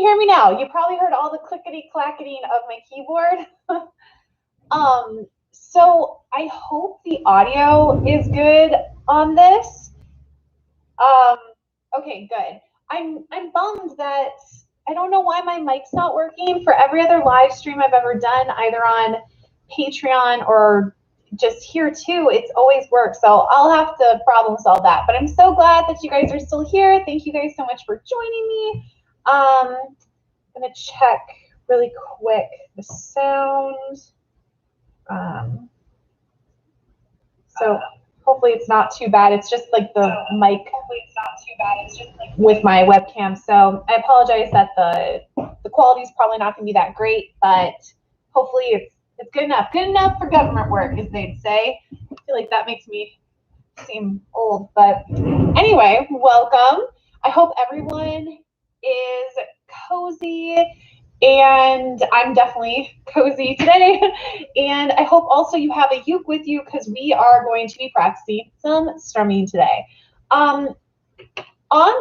hear me now? You probably heard all the clickety-clacketing of my keyboard. So I hope the audio is good on this. Okay, good. I'm bummed that I don't know why my mic's not working. For every other live stream I've ever done, either on Patreon or just here too, it's always worked. So I'll have to problem solve that. But I'm so glad that you guys are still here. Thank you guys so much for joining me. I'm gonna check really quick the sound. So hopefully it's not too bad. It's just like the mic with my webcam. So I apologize that the quality is probably not going to be that great, but hopefully it's good enough. Good enough for government work, as they'd say. I feel like that makes me seem old, but anyway, welcome. I hope everyone is cozy, and I'm definitely cozy today. And I hope also you have a uke with you, because we are going to be practicing some strumming today. On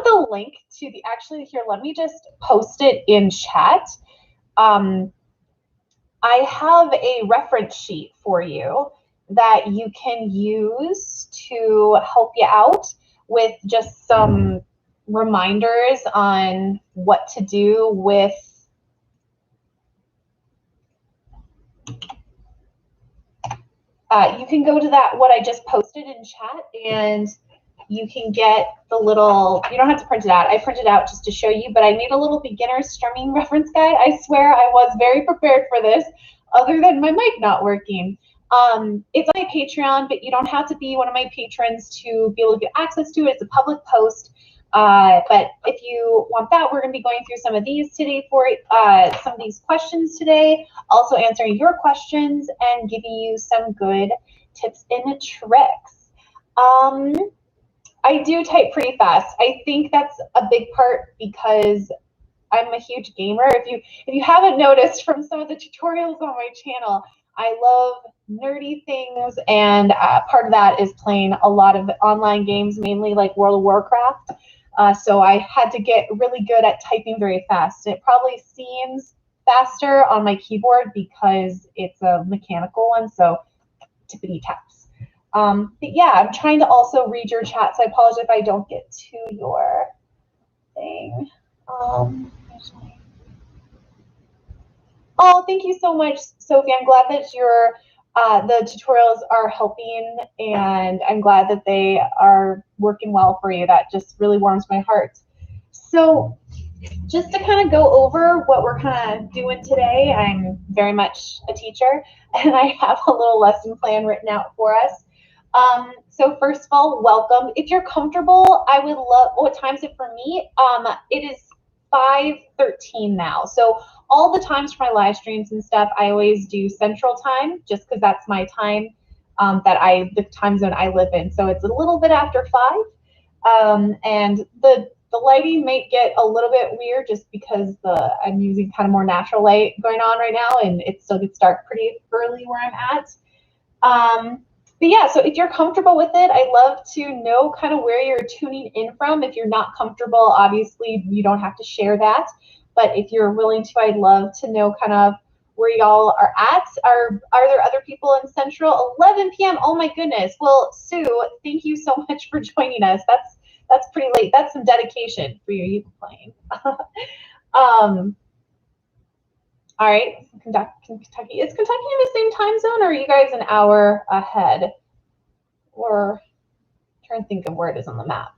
the link to the, actually here, let me just post it in chat. I have a reference sheet for you that you can use to help you out with just some reminders on what to do with you can go to that, what I just posted in chat, and you can get the little, you don't have to print it out. I printed it out just to show you, but I made a little beginner strumming reference guide. I swear I was very prepared for this, other than my mic not working. It's on my Patreon, but you don't have to be one of my patrons to be able to get access to it. It's a public post. But if you want that, we're going to be going through some of these today for some of these questions today, also answering your questions and giving you some good tips and tricks. I do type pretty fast. I think that's a big part because I'm a huge gamer. If you haven't noticed from some of the tutorials on my channel, I love nerdy things, and part of that is playing a lot of online games, mainly like World of Warcraft. So I had to get really good at typing very fast. It probably seems faster on my keyboard because it's a mechanical one, so tippity taps. But yeah, I'm trying to also read your chat, so I apologize if I don't get to your thing. Oh, thank you so much, Sophie. I'm glad that the tutorials are helping, and I'm glad that they are working well for you. That just really warms my heart. So just to kind of go over what we're kind of doing today, I'm very much a teacher, and I have a little lesson plan written out for us. So first of all, welcome. If you're comfortable, I would love, what time is it for me? It is 5:13 now. So all the times for my live streams and stuff, I always do Central Time, just because that's my time, the time zone I live in. So it's a little bit after 5. And the lighting may get a little bit weird just because I'm using kind of more natural light going on right now, and it still gets dark pretty early where I'm at. But yeah, so if you're comfortable with it, I'd love to know kind of where you're tuning in from. If you're not comfortable, obviously you don't have to share that. But if you're willing to, I'd love to know kind of where y'all are at. Are there other people in Central? 11 p.m. Oh my goodness. Well, Sue, thank you so much for joining us. That's pretty late. That's some dedication for your uke playing. All right, Kentucky. Is Kentucky in the same time zone, or are you guys an hour ahead? Or I'm trying to think of where it is on the map.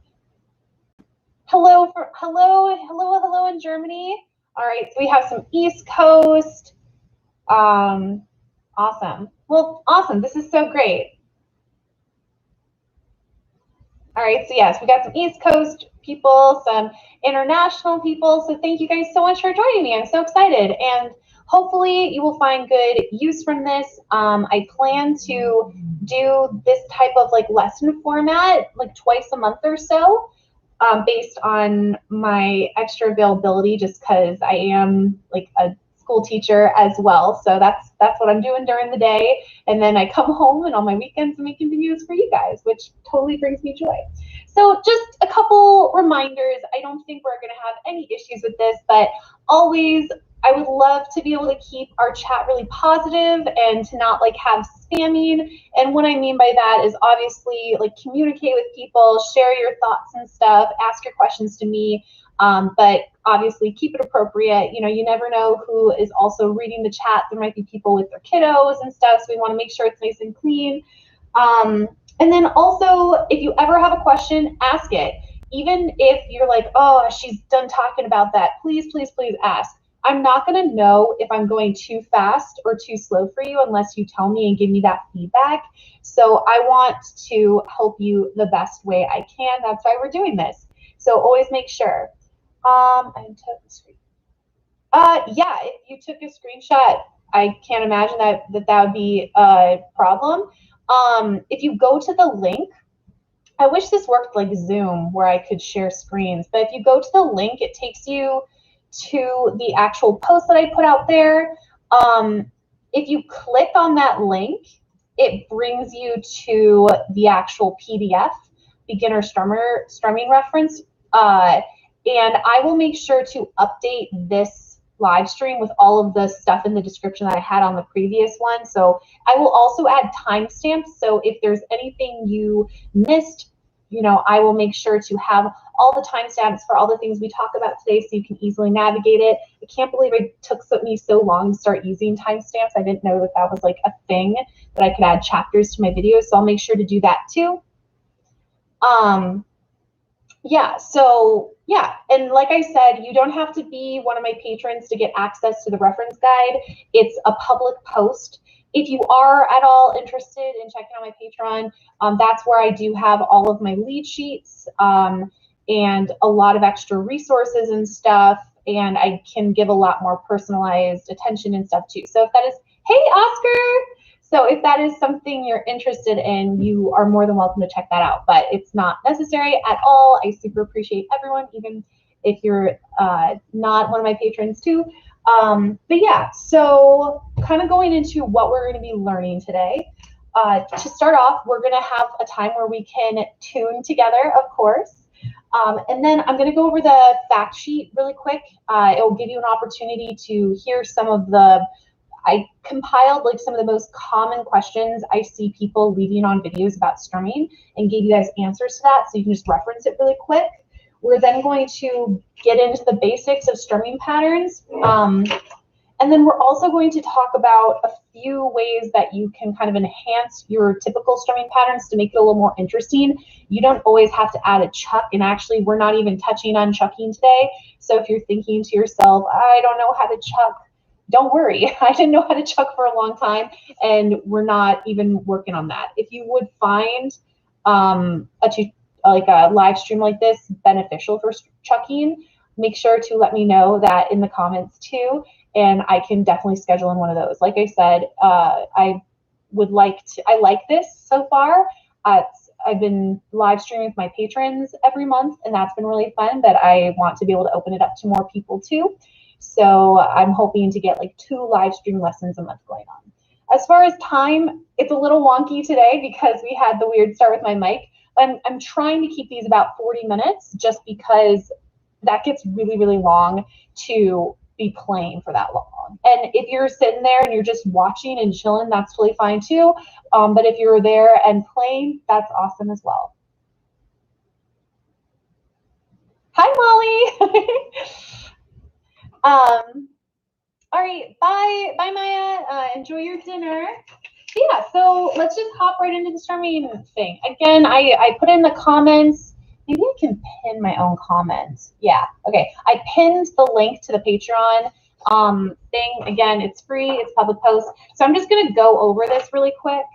Hello in Germany. All right, so we have some East Coast. Awesome. Well, awesome. This is so great. All right, so yes, we got some East Coast people, some international people. So thank you guys so much for joining me. I'm so excited, and hopefully you will find good use from this. I plan to do this type of like lesson format like twice a month or so, based on my extra availability, just because I am like a school teacher as well. So that's what I'm doing during the day. And then I come home and on my weekends I'm making videos for you guys, which totally brings me joy. So just a couple reminders. I don't think we're going to have any issues with this, but always, I would love to be able to keep our chat really positive and to not like have spamming. And what I mean by that is obviously like communicate with people, share your thoughts and stuff, ask your questions to me. But obviously keep it appropriate. You know, you never know who is also reading the chat. There might be people with their kiddos and stuff. So we want to make sure it's nice and clean. And then also, if you ever have a question, ask it. Even if you're like, oh, she's done talking about that, please, please, please ask. I'm not going to know if I'm going too fast or too slow for you unless you tell me and give me that feedback. So I want to help you the best way I can. That's why we're doing this. So always make sure. I took a screen. Yeah, if you took a screenshot, I can't imagine that would be a problem. If you go to the link, I wish this worked like Zoom where I could share screens, but if you go to the link, it takes you to the actual post that I put out there. If you click on that link, it brings you to the actual PDF, beginner strumming reference. And I will make sure to update this live stream with all of the stuff in the description that I had on the previous one. So I will also add timestamps. So if there's anything you missed, you know, I will make sure to have all the timestamps for all the things we talk about today so you can easily navigate it. I can't believe it took me so long to start using timestamps. I didn't know that was like a thing, that I could add chapters to my videos. So I'll make sure to do that too. Yeah, so yeah, and like I said, you don't have to be one of my patrons to get access to the reference guide. It's a public post. If you are at all interested in checking out my Patreon, that's where I do have all of my lead sheets and a lot of extra resources and stuff, and I can give a lot more personalized attention and stuff too. So if that is, hey, Oscar! So if that is something you're interested in, you are more than welcome to check that out, but it's not necessary at all. I super appreciate everyone, even if you're not one of my patrons too. But yeah, so kind of going into what we're going to be learning today. To start off, we're going to have a time where we can tune together, of course. And then I'm going to go over the fact sheet really quick. It will give you an opportunity to hear some of I compiled like some of the most common questions I see people leaving on videos about strumming and gave you guys answers to that, so you can just reference it really quick. We're then going to get into the basics of strumming patterns. And then we're also going to talk about a few ways that you can kind of enhance your typical strumming patterns to make it a little more interesting. You don't always have to add a chuck, and actually we're not even touching on chucking today. So if you're thinking to yourself, I don't know how to chuck, don't worry. I didn't know how to chuck for a long time, and we're not even working on that. If you would find a live stream like this beneficial for chucking, make sure to let me know that in the comments too, and I can definitely schedule in one of those. Like I said, I like this so far. I've been live streaming with my patrons every month, and that's been really fun, but I want to be able to open it up to more people too. So I'm hoping to get like 2 live stream lessons a month going on. As far as time, it's a little wonky today because we had the weird start with my mic. I'm trying to keep these about 40 minutes just because that gets really, really long to be playing for that long. And if you're sitting there and you're just watching and chilling, that's totally fine too. But if you're there and playing, that's awesome as well. Hi, Molly. All right, bye Maya. Enjoy your dinner. Yeah, so let's just hop right into the strumming thing. Again, I put in the comments. Maybe I can pin my own comments. Yeah, okay. I pinned the link to the Patreon thing. Again, it's free, it's public post. So I'm just gonna go over this really quick.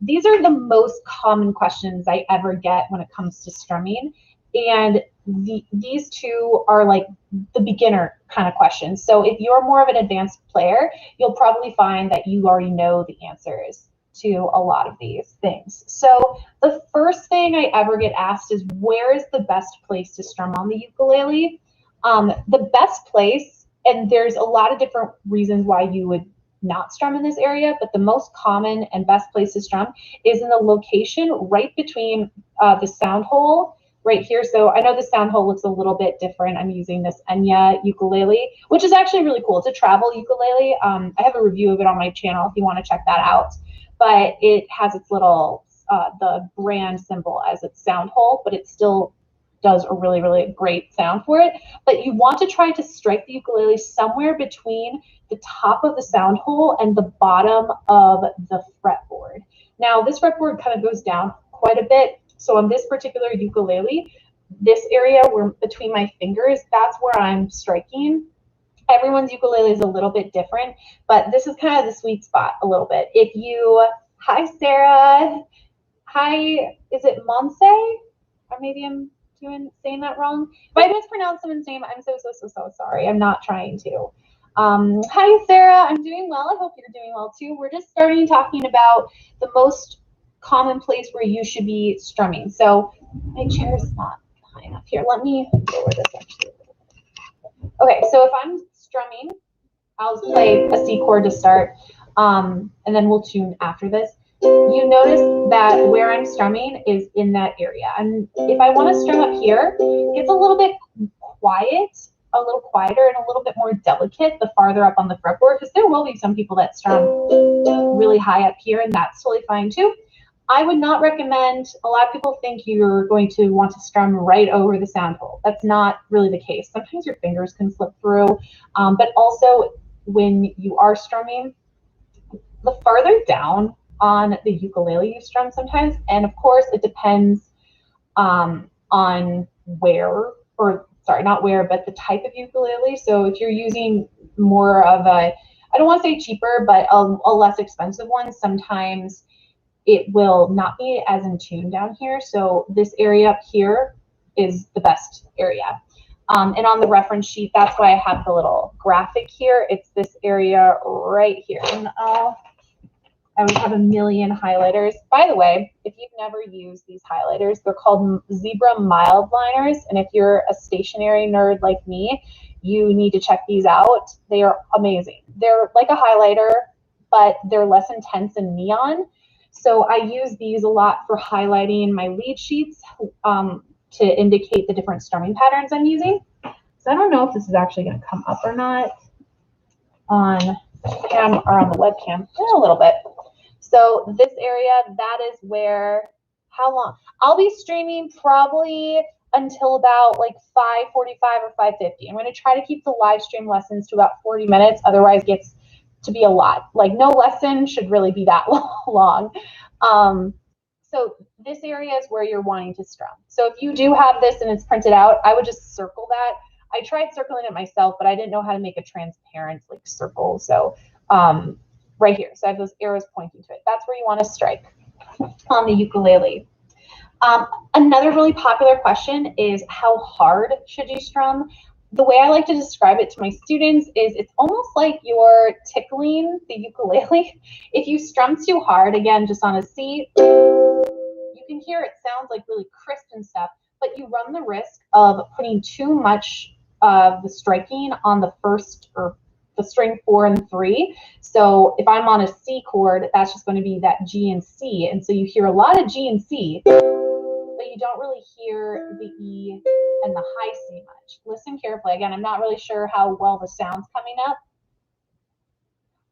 These are the most common questions I ever get when it comes to strumming. And these 2 are like the beginner kind of questions. So if you're more of an advanced player, you'll probably find that you already know the answers to a lot of these things. So the first thing I ever get asked is, where is the best place to strum on the ukulele? The best place And there's a lot of different reasons why you would not strum in this area, but the most common and best place to strum is in the location right between the sound hole right here. So I know the sound hole looks a little bit different. I'm using this Enya ukulele, which is actually really cool. It's a travel ukulele. I have a review of it on my channel if you want to check that out. But it has its little, the brand symbol as its sound hole, but it still does a really, really great sound for it. But you want to try to strike the ukulele somewhere between the top of the sound hole and the bottom of the fretboard. Now, this fretboard kind of goes down quite a bit. So on this particular ukulele, this area where between my fingers, that's where I'm striking. Everyone's ukulele is a little bit different, but this is kind of the sweet spot a little bit. If you, hi Sarah, hi, is it Monse? Or maybe I'm saying that wrong. If I mispronounce someone's name, I'm so sorry. I'm not trying to. Hi Sarah, I'm doing well. I hope you're doing well too. We're just starting talking about the most common place where you should be strumming. So my chair's not high enough here. Let me lower this actually. Okay, so if I'm strumming, I'll play a C chord to start, and then we'll tune after this. You notice that where I'm strumming is in that area. And if I want to strum up here, it's a little bit quiet, a little quieter, and a little bit more delicate the farther up on the fretboard, because there will be some people that strum really high up here, and that's totally fine too. I would not recommend, a lot of people think you're going to want to strum right over the sound hole. That's not really the case. Sometimes your fingers can slip through, but also when you are strumming, the farther down on the ukulele you strum sometimes, and of course it depends on where, or sorry, not where, but the type of ukulele. So if you're using more of a, I don't want to say cheaper, but a less expensive one, sometimes it will not be as in tune down here. So this area up here is the best area. And on the reference sheet, that's why I have the little graphic here. It's this area right here. And I would have a million highlighters. By the way, if you've never used these highlighters, they're called Zebra Mild Liners. And if you're a stationery nerd like me, you need to check these out. They are amazing. They're like a highlighter, but they're less intense and neon. So I use these a lot for highlighting my lead sheets to indicate the different strumming patterns I'm using. So I don't know if this is actually going to come up or not on cam or on the webcam. A little bit. So this area, that is where, how long? I'll be streaming probably until about like 5:45 or 5:50. I'm going to try to keep the live stream lessons to about 40 minutes. Otherwise it gets to be a lot. Like no lesson should really be that long. So this area is where you're wanting to strum. So if you do have this and it's printed out, I would just circle that. I tried circling it myself, but I didn't know how to make a transparent like circle. So right here, so I have those arrows pointing to it. That's where you want to strike on the ukulele. Another really popular question is how hard should you strum? The way I like to describe it to my students is it's almost like you're tickling the ukulele. If you strum too hard, again, just on a C, you can hear it sounds like really crisp and stuff, but you run the risk of putting too much of the striking on the first, or the string 4 and 3. So if I'm on a C chord, that's just going to be that G and C. And so you hear a lot of G and C, but you don't really hear the E and the high C much. Listen carefully. Again, I'm not really sure how well the sound's coming up.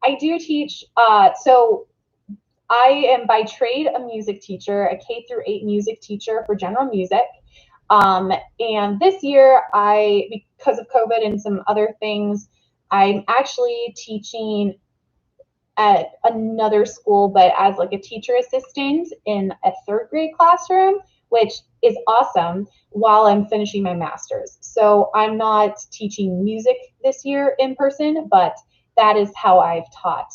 I do teach, so I am by trade a music teacher, a K-8 music teacher for general music. And this year, because of COVID and some other things, I'm actually teaching at another school, but as like a teacher assistant in a 3rd grade classroom, which is awesome, while I'm finishing my master's. So I'm not teaching music this year in person, but that is how I've taught.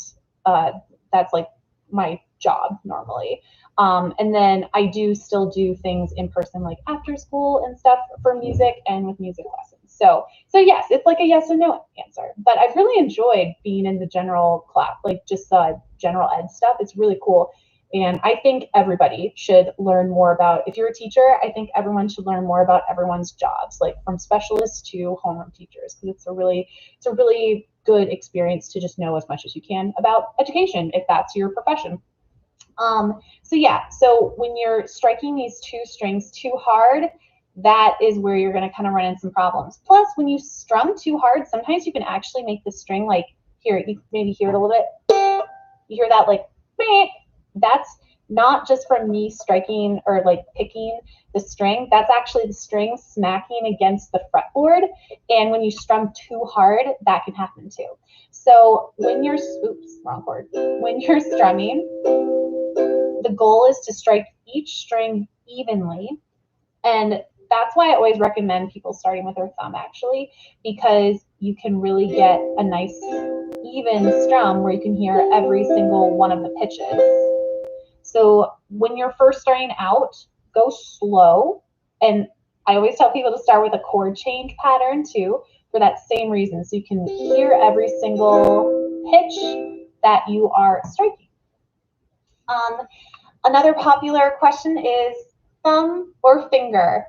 That's like my job normally. And then I do still do things in person, like after school and stuff for music and with music lessons. So yes, it's like a yes or no answer. But I've really enjoyed being in the general class, like just general ed stuff. It's really cool. And I think everybody should learn more about, if you're a teacher, I think everyone should learn more about everyone's jobs, like from specialists to homeroom teachers, because it's a really good experience to just know as much as you can about education if that's your profession. So yeah, so when you're striking these two strings too hard, that is where you're going to kind of run into some problems. Plus, when you strum too hard, sometimes you can actually make the string like, here, you maybe hear it a little bit. You hear that like, meh. That's not just from me striking or like picking the string. That's actually the string smacking against the fretboard. And when you strum too hard, that can happen too. So when you're, oops, wrong chord. When you're strumming, the goal is to strike each string evenly. And that's why I always recommend people starting with their thumb, actually, because you can really get a nice even strum where you can hear every single one of the pitches. So when you're first starting out, go slow. And I always tell people to start with a chord change pattern too, for that same reason. So you can hear every single pitch that you are striking. Another popular question is thumb or finger.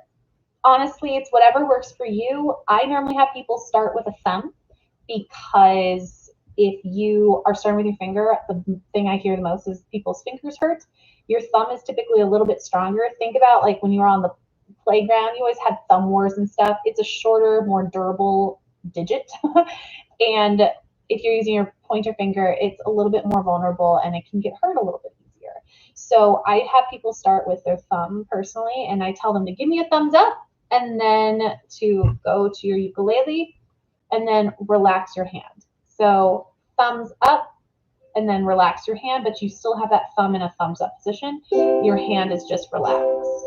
Honestly, it's whatever works for you. I normally have people start with a thumb because if you are starting with your finger, the thing I hear the most is people's fingers hurt. Your thumb is typically a little bit stronger. Think about like when you were on the playground, you always had thumb wars and stuff. It's a shorter, more durable digit. And if you're using your pointer finger, it's a little bit more vulnerable and it can get hurt a little bit easier. So I have people start with their thumb personally, and I tell them to give me a thumbs up and then to go to your ukulele and then relax your hand. So thumbs up and then relax your hand, but you still have that thumb in a thumbs up position. Your hand is just relaxed.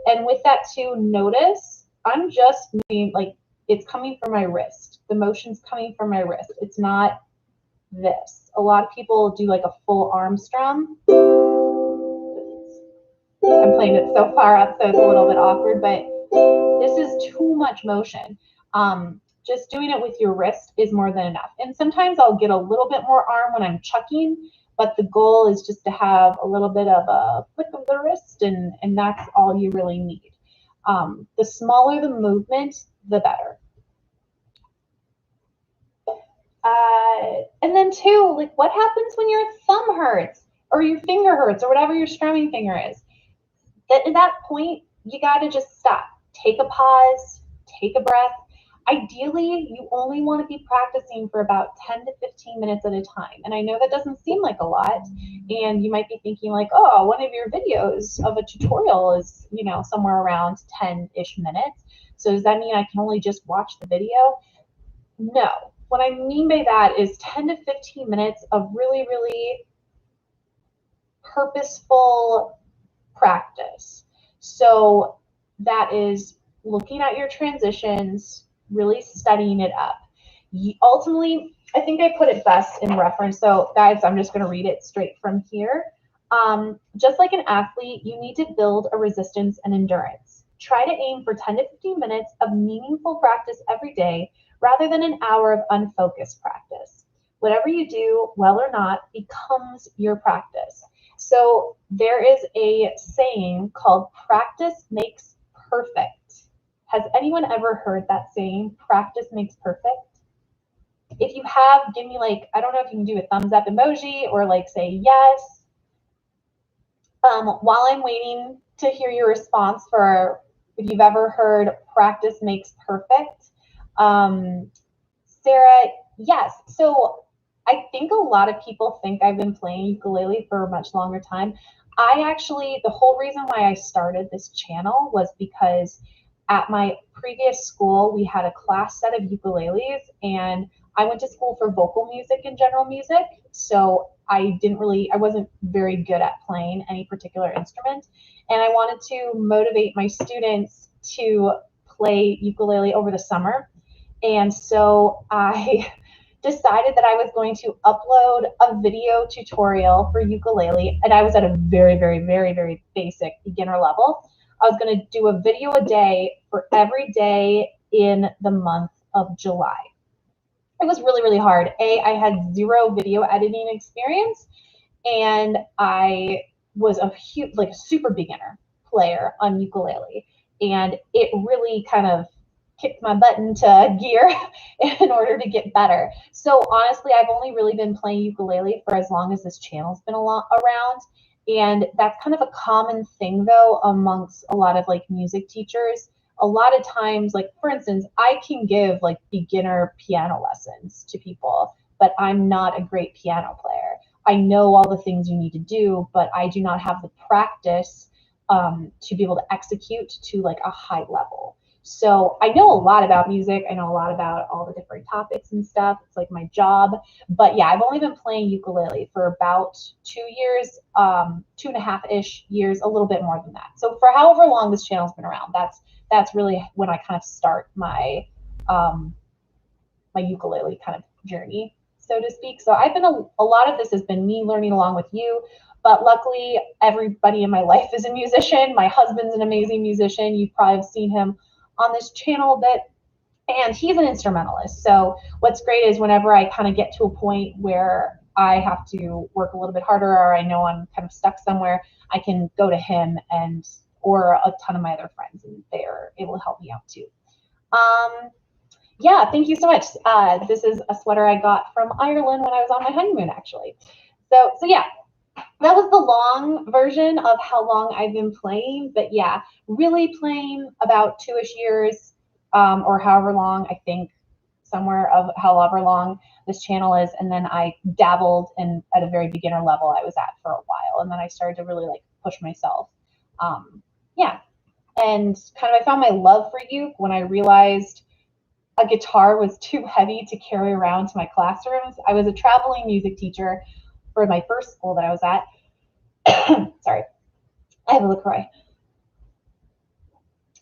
And with that too, notice I'm just moving, like it's coming from my wrist. The motion's coming from my wrist. It's not this. A lot of people do like a full arm strum. I'm playing it so far up, so it's a little bit awkward, but this is too much motion. Just doing it with your wrist is more than enough. And sometimes I'll get a little bit more arm when I'm chucking, but the goal is just to have a little bit of a flick of the wrist, and that's all you really need. The smaller the movement, the better. And then too, like what happens when your thumb hurts or your finger hurts or whatever your strumming finger is? At that point, you got to just stop. Take a pause, take a breath. Ideally, you only want to be practicing for about 10 to 15 minutes at a time. And I know that doesn't seem like a lot. And you might be thinking like, oh, one of your videos of a tutorial is, you know, somewhere around 10-ish minutes. So does that mean I can only just watch the video? No. What I mean by that is 10 to 15 minutes of really, really purposeful practice. So that is looking at your transitions, really studying it up. Ultimately, I think I put it best in reference. So guys, I'm just going to read it straight from here. Just like an athlete, you need to build a resistance and endurance. Try to aim for 10 to 15 minutes of meaningful practice every day rather than an hour of unfocused practice. Whatever you do, well or not, becomes your practice. So there is a saying called practice makes perfect. Has anyone ever heard that saying, practice makes perfect? If you have, give me like, I don't know if you can do a thumbs up emoji or like say yes. While I'm waiting to hear your response for if you've ever heard practice makes perfect. Sarah, yes. So I think a lot of people think I've been playing ukulele for a much longer time. The whole reason why I started this channel was because at my previous school, we had a class set of ukuleles, and I went to school for vocal music and general music. So I wasn't very good at playing any particular instrument. And I wanted to motivate my students to play ukulele over the summer. And so I decided that I was going to upload a video tutorial for ukulele, and I was at a very, very, very, very basic beginner level. I was going to do a video a day for every day in the month of July. It was really, really hard. I had zero video editing experience, and I was a huge, like a super beginner player on ukulele, and it really kind of kicked my butt into gear in order to get better. So honestly, I've only really been playing ukulele for as long as this channel's been around. And that's kind of a common thing though amongst a lot of like music teachers. A lot of times, like for instance, I can give like beginner piano lessons to people, but I'm not a great piano player. I know all the things you need to do, but I do not have the practice to be able to execute to like a high level. So I know a lot about music. I know a lot about all the different topics and stuff. It's like my job. But yeah, I've only been playing ukulele for about 2 years, 2.5-ish years, a little bit more than that. So for however long this channel's been around, that's really when I kind of start my my ukulele kind of journey, so to speak. So I've been a lot of this has been me learning along with you. But luckily, everybody in my life is a musician. My husband's an amazing musician. You've probably seen him on this channel a bit, and he's an instrumentalist. So what's great is whenever I kind of get to a point where I have to work a little bit harder, or I know I'm kind of stuck somewhere, I can go to him and or a ton of my other friends, and they're able to help me out too. Yeah, thank you so much. This is a sweater I got from Ireland when I was on my honeymoon, actually. So yeah, that was the long version of how long I've been playing. But yeah, really playing about 2-ish years, or however long, I think somewhere of however long this channel is. And then I dabbled in at a very beginner level I was at for a while. And then I started to really like push myself. Yeah. And kind of I found my love for uke when I realized a guitar was too heavy to carry around to my classrooms. I was a traveling music teacher for my first school that I was at. Sorry, I have a LaCroix.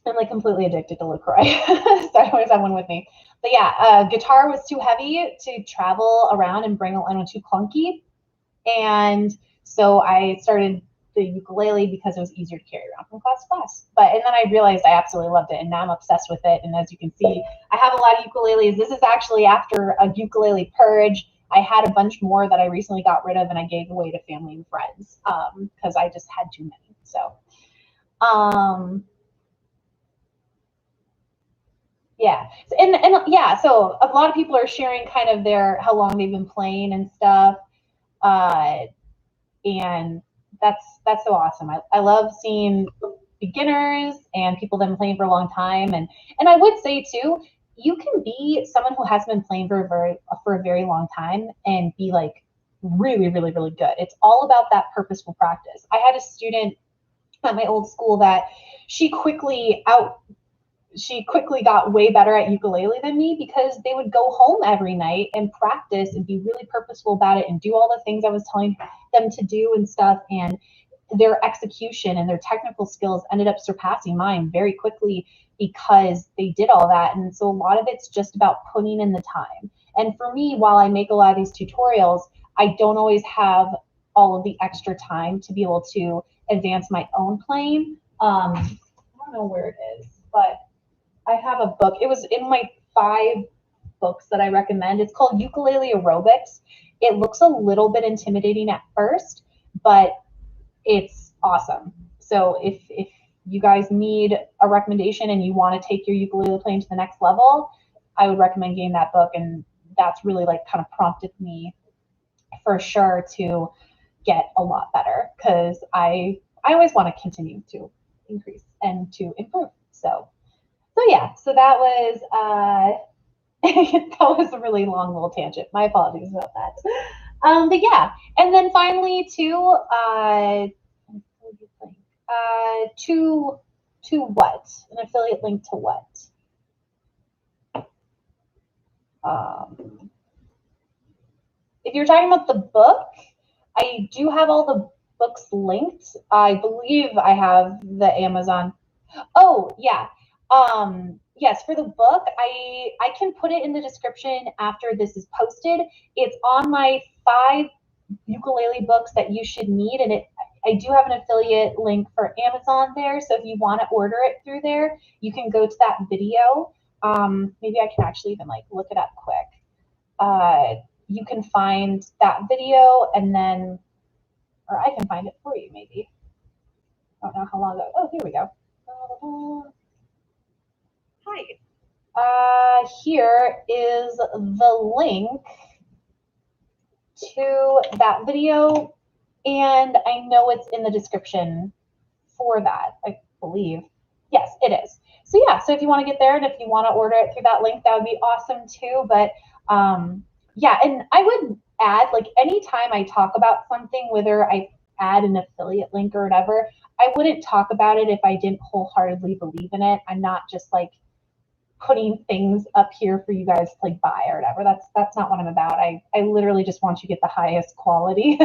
I'm like completely addicted to LaCroix. So I always have one with me. But yeah, guitar was too heavy to travel around and bring and too clunky. And so I started the ukulele because it was easier to carry around from class to class. And then I realized I absolutely loved it, and now I'm obsessed with it. And as you can see, I have a lot of ukuleles. This is actually after a ukulele purge. I had a bunch more that I recently got rid of, and I gave away to family and friends because I just had too many. So, yeah, and yeah, so a lot of people are sharing kind of how long they've been playing and stuff, and that's so awesome. I love seeing beginners and people that have been playing for a long time, and I would say too, you can be someone who hasn't been playing for a very long time and be like really, really, really good. It's all about that purposeful practice. I had a student at my old school that she quickly got way better at ukulele than me because they would go home every night and practice and be really purposeful about it and do all the things I was telling them to do and stuff. And their execution and their technical skills ended up surpassing mine very quickly because they did all that. And so a lot of it's just about putting in the time. And for me, while I make a lot of these tutorials, I don't always have all of the extra time to be able to advance my own playing. I don't know where it is, but I have a book. It was in my 5 books that I recommend. It's called Ukulele Aerobics. It looks a little bit intimidating at first, but it's awesome. So if you guys need a recommendation and you want to take your ukulele playing to the next level, I would recommend getting that book. And that's really like kind of prompted me for sure to get a lot better because I always want to continue to increase and to improve. So yeah, so that was that was a really long little tangent. My apologies about that. But yeah, and then finally to what? An affiliate link to what? If you're talking about the book, I do have all the books linked. I believe I have the Amazon. Oh yeah. Yes, for the book, I can put it in the description after this is posted. It's on my 5 ukulele books that you should need, and I do have an affiliate link for Amazon there. So if you want to order it through there, you can go to that video. Maybe I can actually even like look it up quick. You can find that video, and then or I can find it for you maybe. I don't know how long ago. Oh, here we go. Hi. Here is the link to that video, and I know it's in the description for that, I believe. Yes, it is. So yeah, so if you want to get there and if you want to order it through that link, that would be awesome too. But yeah, and I would add, like, anytime I talk about something, whether I add an affiliate link or whatever, I wouldn't talk about it if I didn't wholeheartedly believe in it. I'm not just like putting things up here for you guys to like buy or whatever. That's not what I'm about. I literally just want you to get the highest quality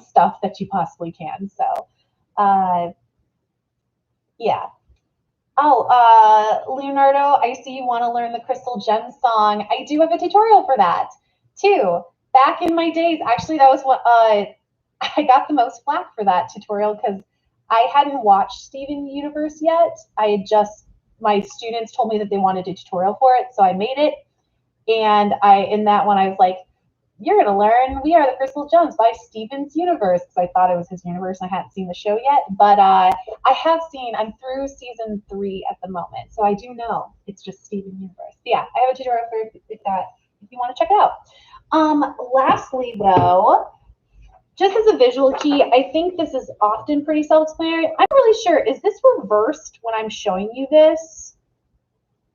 stuff that you possibly can. So yeah. Oh, Leonardo, I see you want to learn the Crystal Gem song. I do have a tutorial for that too. Back in my days, actually, that was what I got the most flack for that tutorial because I hadn't watched Steven Universe yet. My students told me that they wanted a tutorial for it, so I made it. And in that one, I was like, you're going to learn We Are the Crystal Gems by Steven's Universe, because I thought it was his universe and I hadn't seen the show yet. But I'm through season 3 at the moment, so I do know it's just Steven Universe. But yeah, I have a tutorial for if you want to check it out. Lastly, though, just as a visual key, I think this is often pretty self-explanatory. I'm really sure, is this reversed when I'm showing you this?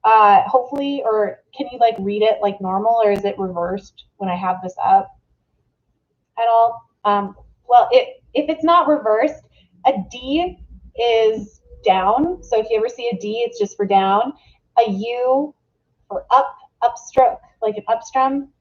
Hopefully, or can you like read it like normal, or is it reversed when I have this up at all? Well, if it's not reversed, a D is down. So if you ever see a D, it's just for down. A U for upstroke, like an upstrum.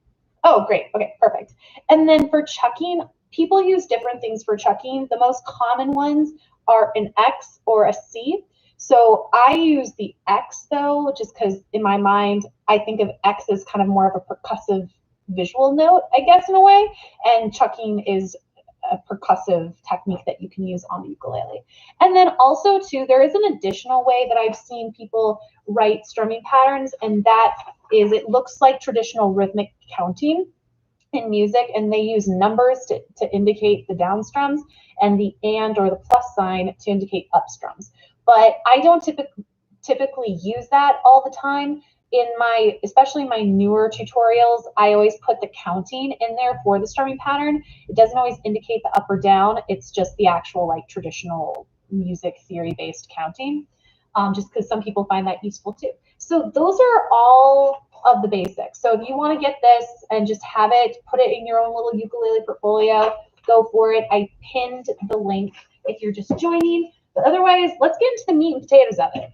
Oh, great. Okay, perfect. And then for chucking, people use different things for chucking. The most common ones are an X or a C. So I use the X though, just because in my mind, I think of X as kind of more of a percussive visual note, I guess, in a way. And chucking is a percussive technique that you can use on the ukulele. And then also too, there is an additional way that I've seen people write strumming patterns, and that is, it looks like traditional rhythmic counting in music, and they use numbers to indicate the down strums and the and or the plus sign to indicate up strums. But I don't typically use that all the time. Especially my newer tutorials, I always put the counting in there for the strumming pattern. It doesn't always indicate the up or down. It's just the actual like traditional music theory based counting, just because some people find that useful too. So those are all of the basics. So if you want to get this and just have it, put it in your own little ukulele portfolio, go for it. I pinned the link if you're just joining. But otherwise, let's get into the meat and potatoes of it.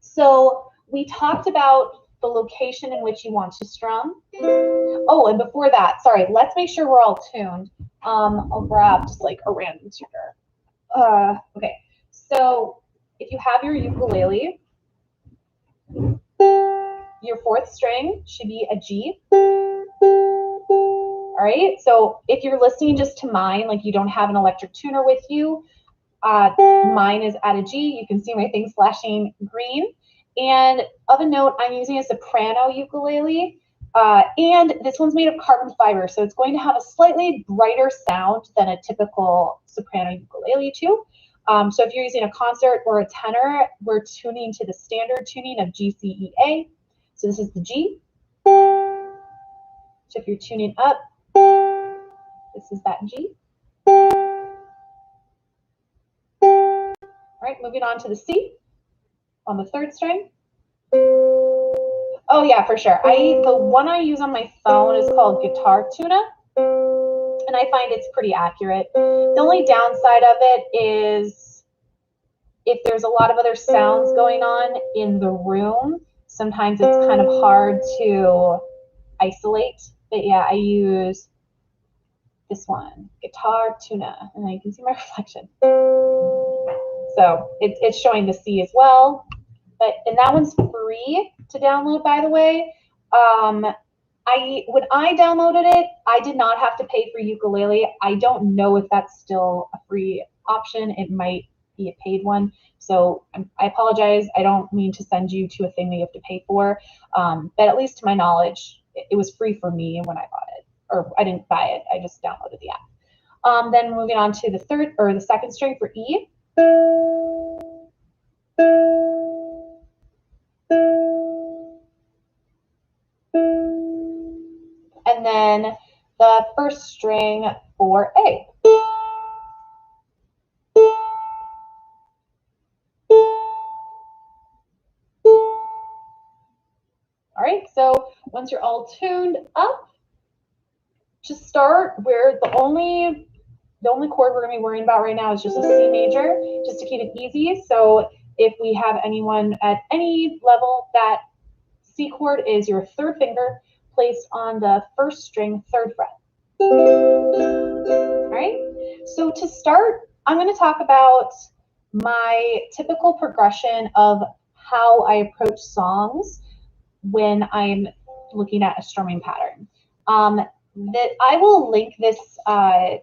So we talked about the location in which you want to strum. Oh, and before that, sorry, let's make sure we're all tuned. I'll grab just like a random tuner. Okay, so if you have your ukulele, your fourth string should be a G. All right, so if you're listening just to mine, like you don't have an electric tuner with you, mine is at a G. You can see my thing flashing green. And of a note, I'm using a soprano ukulele, and this one's made of carbon fiber, so it's going to have a slightly brighter sound than a typical soprano ukulele too. So if you're using a concert or a tenor, we're tuning to the standard tuning of G, C, E, A. So this is the G. So if you're tuning up, this is that G. All right, moving on to the C on the third string. Oh yeah, for sure. The one I use on my phone is called Guitar Tuna, and I find it's pretty accurate. The only downside of it is if there's a lot of other sounds going on in the room, sometimes it's kind of hard to isolate. But yeah, I use this one, Guitar Tuna, and you can see my reflection. So it's showing the C as well. And that one's free to download, by the way. When I downloaded it, I did not have to pay for ukulele. I don't know if that's still a free option. It might be a paid one. So I apologize. I don't mean to send you to a thing that you have to pay for. But at least to my knowledge, it was free for me when I bought it. Or I didn't buy it. I just downloaded the app. Then moving on to the third or the second string for E. And then the first string for A. All right, so once you're all tuned up, to start, where the only chord we're going to be worrying about right now is just a C major, just to keep it easy. So if we have anyone at any level, that C chord is your third finger placed on the first string, third fret. All right, so to start, I'm going to talk about my typical progression of how I approach songs when I'm looking at a strumming pattern. That I will link this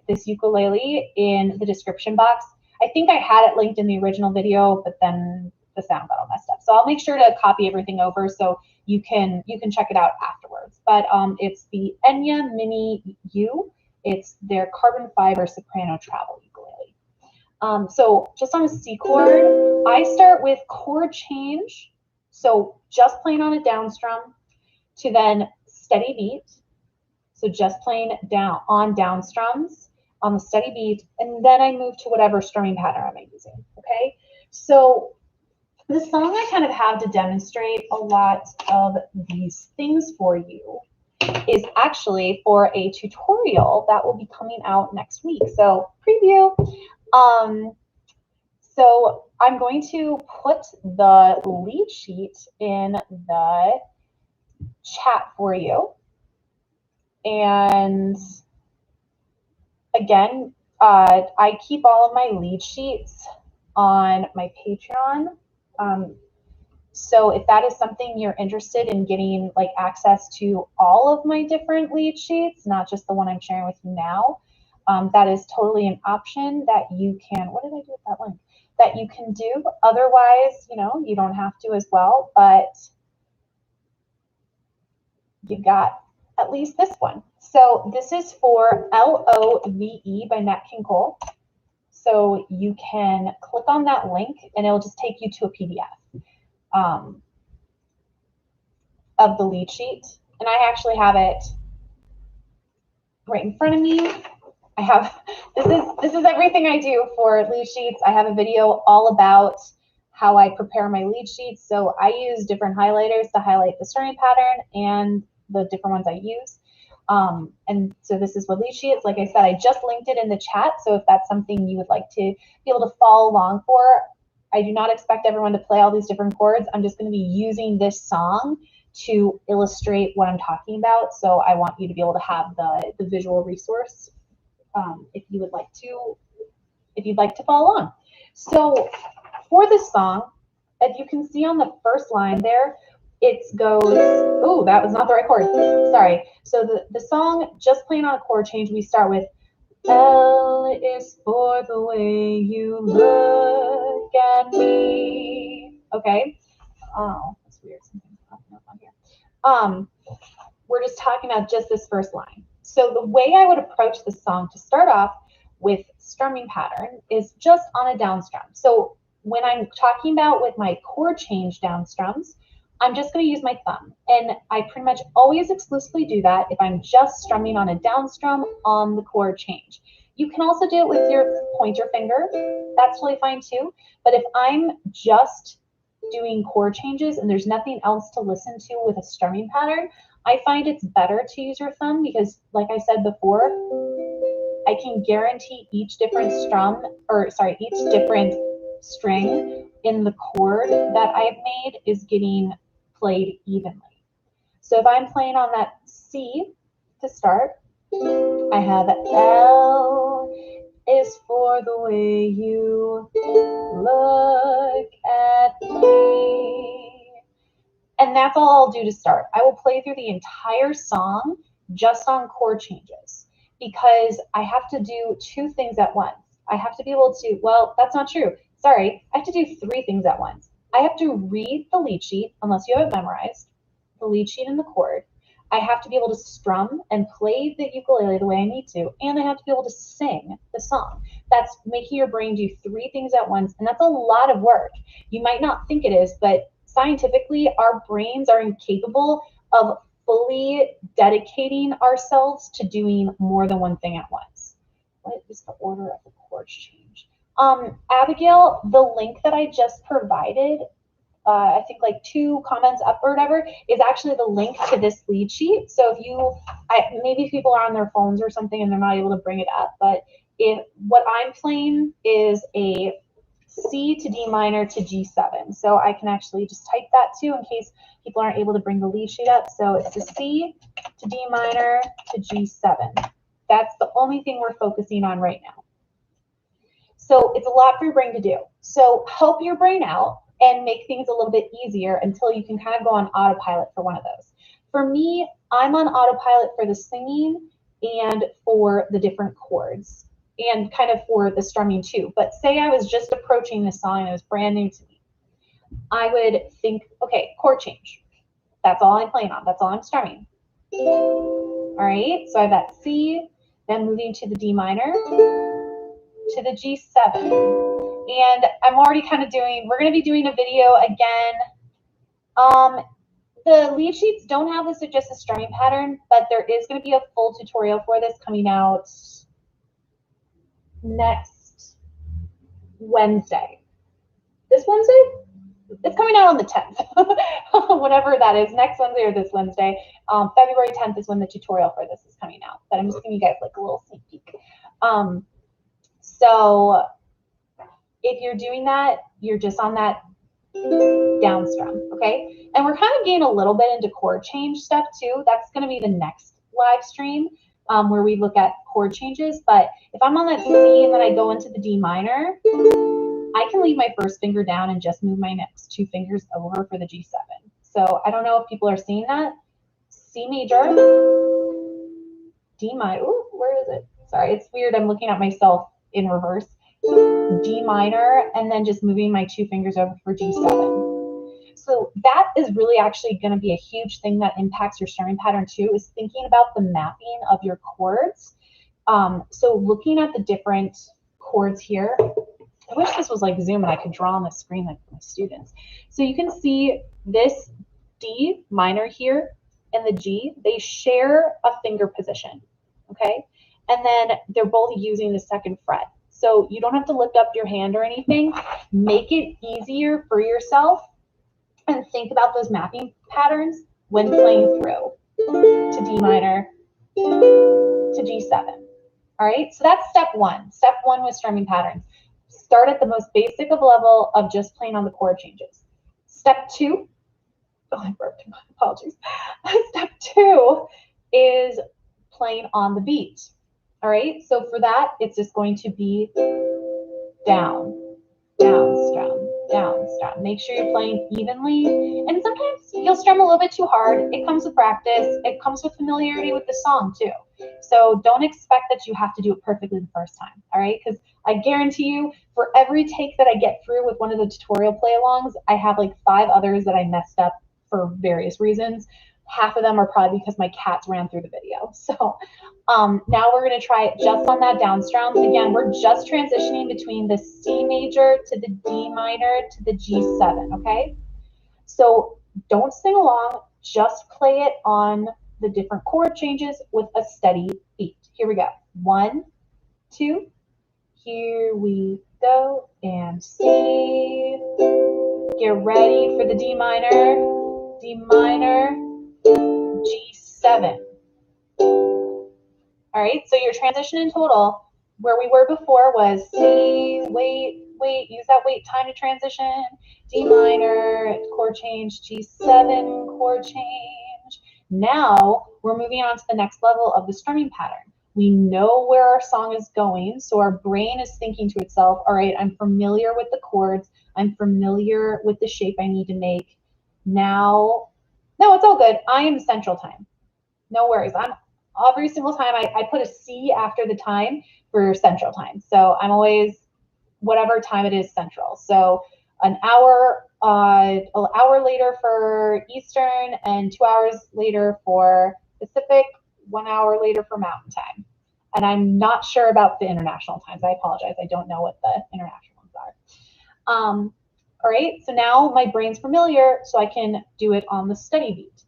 this ukulele in the description box. I think I had it linked in the original video, but then the sound got all messed up. So I'll make sure to copy everything over so you can check it out afterwards. But it's the Enya Mini U. It's their carbon fiber soprano travel ukulele. So just on a C chord, I start with chord change. So just playing on a down strum to then steady beat. So just playing down on down strums on the steady beat, and then I move to whatever strumming pattern I'm using. Okay, so the song I kind of have to demonstrate a lot of these things for you is actually for a tutorial that will be coming out next week. So preview. So I'm going to put the lead sheet in the chat for you. And again, I keep all of my lead sheets on my Patreon. So if that is something you're interested in getting like access to all of my different lead sheets, not just the one I'm sharing with you now, that is totally an option that you can, what did I do with that link? That you can do. Otherwise, you know, you don't have to as well, but you've got at least this one. So this is for LOVE by Nat King Cole. So you can click on that link and it'll just take you to a PDF of the lead sheet. And I actually have it right in front of me. I have, this is everything I do for lead sheets. I have a video all about how I prepare my lead sheets. So I use different highlighters to highlight the strumming pattern and the different ones I use. And so this is what lead sheet is. Like I said, I just linked it in the chat. So if that's something you would like to be able to follow along for, I do not expect everyone to play all these different chords. I'm just going to be using this song to illustrate what I'm talking about. So I want you to be able to have the visual resource if you would like to, if you'd like to follow along. So for this song, as you can see on the first line there, it goes, oh, that was not the right chord. Sorry. So the song, just playing on a chord change, we start with L is for the way you look at me. Okay. Oh, that's weird. Something's popping up on here. We're just talking about just this first line. So the way I would approach the song to start off with strumming pattern is just on a down strum. So when I'm talking about with my chord change down strums, I'm just going to use my thumb. And I pretty much always exclusively do that if I'm just strumming on a down strum on the chord change. You can also do it with your pointer finger. That's really fine too. But if I'm just doing chord changes and there's nothing else to listen to with a strumming pattern, I find it's better to use your thumb because, like I said before, I can guarantee each different each different string in the chord that I've made is getting played evenly. So if I'm playing on that C to start, I have L is for the way you look at me. And that's all I'll do to start. I will play through the entire song just on chord changes because I have to do two things at once. I have to be able to, well, that's not true. Sorry, I have to do three things at once. I have to read the lead sheet, unless you have it memorized, the lead sheet and the chord. I have to be able to strum and play the ukulele the way I need to, and I have to be able to sing the song. That's making your brain do 3 things at once, and that's a lot of work. You might not think it is, but scientifically, our brains are incapable of fully dedicating ourselves to doing more than one thing at once. What is the order of the chords change? Abigail, the link that I just provided, I think like 2 comments up or whatever, is actually the link to this lead sheet. So if you, maybe people are on their phones or something and they're not able to bring it up, but what I'm playing is a C to D minor to G7. So I can actually just type that too in case people aren't able to bring the lead sheet up. So it's a C to D minor to G7. That's the only thing we're focusing on right now. So it's a lot for your brain to do. So help your brain out and make things a little bit easier until you can kind of go on autopilot for one of those. For me, I'm on autopilot for the singing and for the different chords and kind of for the strumming too. But say I was just approaching this song and it was brand new to me. I would think, okay, chord change. That's all I'm playing on. That's all I'm strumming. All right, so I have that C, then moving to the D minor, to the G7. And I'm already kind of doing, we're going to be doing a video again. The lead sheets don't have this just a strumming pattern, but there is going to be a full tutorial for this coming out next Wednesday. This Wednesday? It's coming out on the 10th, whatever that is, next Wednesday or this Wednesday. February 10th is when the tutorial for this is coming out, but I'm just giving you guys like a little sneak peek. So if you're doing that, you're just on that down strum, okay? And we're kind of getting a little bit into chord change stuff too. That's going to be the next live stream where we look at chord changes. But if I'm on that C and then I go into the D minor, I can leave my first finger down and just move my next 2 fingers over for the G7. So I don't know if people are seeing that. C major, D minor, ooh, where is it? Sorry, it's weird. I'm looking at myself in reverse. D minor, and then just moving my 2 fingers over for G7. So that is really actually going to be a huge thing that impacts your strumming pattern too, is thinking about the mapping of your chords. So looking at the different chords here, I wish this was like Zoom and I could draw on the screen like my students. So you can see this D minor here and the G, they share a finger position, okay? And then they're both using the 2nd fret. So you don't have to lift up your hand or anything. Make it easier for yourself and think about those mapping patterns when playing through to D minor to G7. All right, so that's step 1. Step 1 with strumming patterns. Start at the most basic of level of just playing on the chord changes. Step 2, oh, I burped, my apologies. Step 2 is playing on the beat. All right, so for that, it's just going to be down, down, strum, down, strum. Make sure you're playing evenly. And sometimes you'll strum a little bit too hard. It comes with practice. It comes with familiarity with the song too. So don't expect that you have to do it perfectly the first time, all right? Because I guarantee you, for every take that I get through with one of the tutorial play-alongs, I have like 5 others that I messed up for various reasons. Half of them are probably because my cats ran through the video. So now we're going to try it just on that down strum. Again, we're just transitioning between the C major to the D minor to the G7, okay? So don't sing along, just play it on the different chord changes with a steady beat. Here we go. 1, 2, here we go, and C. Get ready for the D minor, G7. All right, so your transition in total, where we were before was C, wait, use that wait time to transition, D minor, chord change, G7, chord change. Now we're moving on to the next level of the strumming pattern. We know where our song is going, so our brain is thinking to itself, all right, I'm familiar with the chords, I'm familiar with the shape I need to make. Now, no, it's all good. I am Central Time. No worries. I'm every single time I put a C after the time for Central Time. So I'm always whatever time it is Central. So an hour later for Eastern, and 2 hours later for Pacific, 1 hour later for Mountain Time. And I'm not sure about the international times. I apologize. I don't know what the international ones are. All right, so now my brain's familiar, so I can do it on the steady beat.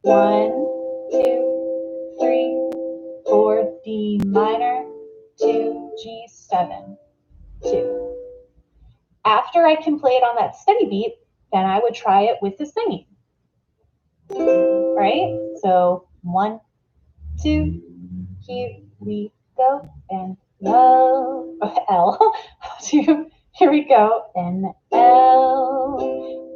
1, 2, 3, 4, D minor, 2, G7, 2. After I can play it on that steady beat, then I would try it with the singing. All right, so 1, 2, here we go, and L, L, 2, here we go, and L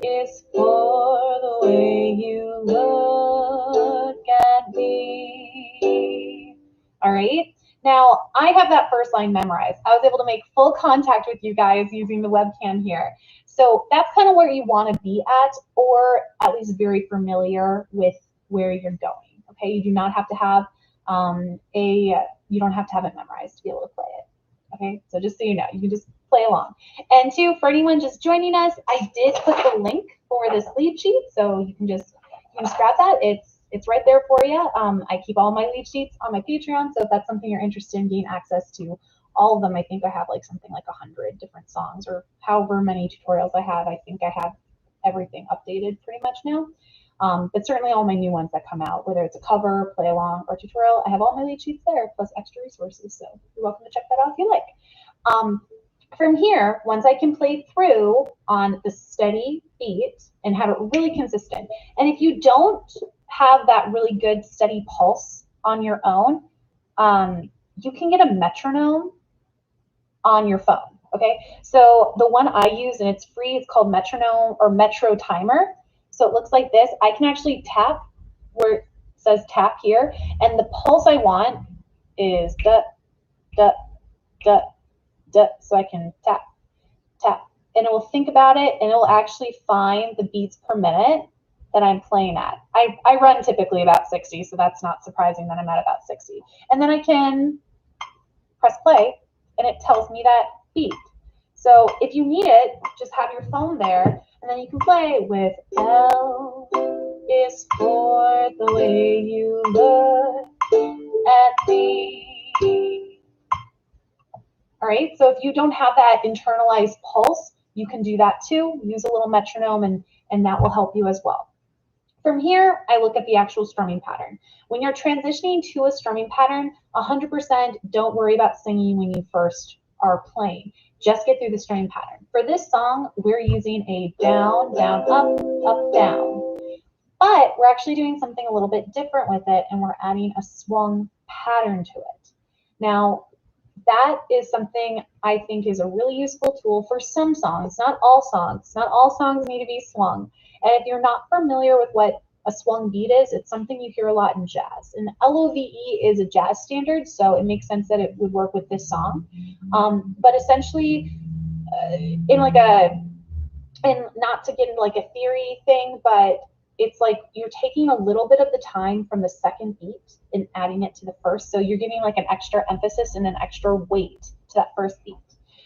is for the way you look at me. All right, now I have that first line memorized. I was able to make full contact with you guys using the webcam here. So that's kind of where you want to be at, or at least very familiar with where you're going. Okay, you do not have to have you don't have to have it memorized to be able to play it. Okay, so just so you know, you can just play along. And two, for anyone just joining us, I did put the link for this lead sheet, so you can just grab that. It's right there for you. I keep all my lead sheets on my Patreon, so if that's something you're interested in, gain access to all of them. I think I have like something like 100 different songs, or however many tutorials I have. I think I have everything updated pretty much now. But certainly all my new ones that come out, whether it's a cover, play along, or tutorial, I have all my lead sheets there, plus extra resources. So you're welcome to check that out if you like. From here, once I can play through on the steady beat and have it really consistent, and if you don't have that really good steady pulse on your own, you can get a metronome on your phone. Okay, so the one I use, and it's free, it's called Metronome or Metro Timer. So it looks like this. I can actually tap where it says tap here, and the pulse I want is da, da, da, da. So I can tap, tap, and it will think about it, and it will actually find the beats per minute that I'm playing at. I run typically about 60, so that's not surprising that I'm at about 60. And then I can press play, and it tells me that beat. So if you need it, just have your phone there, and then you can play with L is for the way you look at me. All right, so if you don't have that internalized pulse, you can do that too. Use a little metronome, and that will help you as well. From here, I look at the actual strumming pattern. When you're transitioning to a strumming pattern, 100% don't worry about singing when you first are playing. Just get through the strumming pattern. For this song, we're using a down, down, up, up, down. But we're actually doing something a little bit different with it, and we're adding a swung pattern to it. Now, that is something I think is a really useful tool for some songs, not all songs. Not all songs need to be swung. And if you're not familiar with what a swung beat is, it's something you hear a lot in jazz. And LOVE is a jazz standard, so it makes sense that it would work with this song. But essentially, not to get into like a theory thing, but it's like you're taking a little bit of the time from the second beat and adding it to the first. So you're giving like an extra emphasis and an extra weight to that first beat.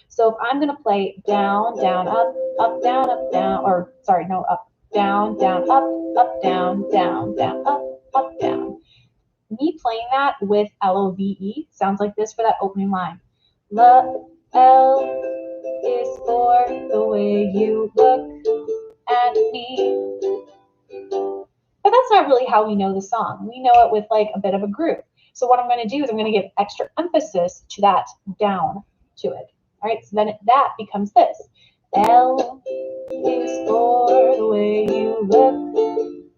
So if I'm going to play down, down, up, down, or sorry, no, up, down, down, up, down, down, down, up, down. Me playing that with LOVE sounds like this for that opening line. L is for the way you look at me. But that's not really how we know the song. We know it with like a bit of a groove. So what I'm going to do is I'm going to give extra emphasis to that down to it. All right, so then that becomes this. L is for the way you look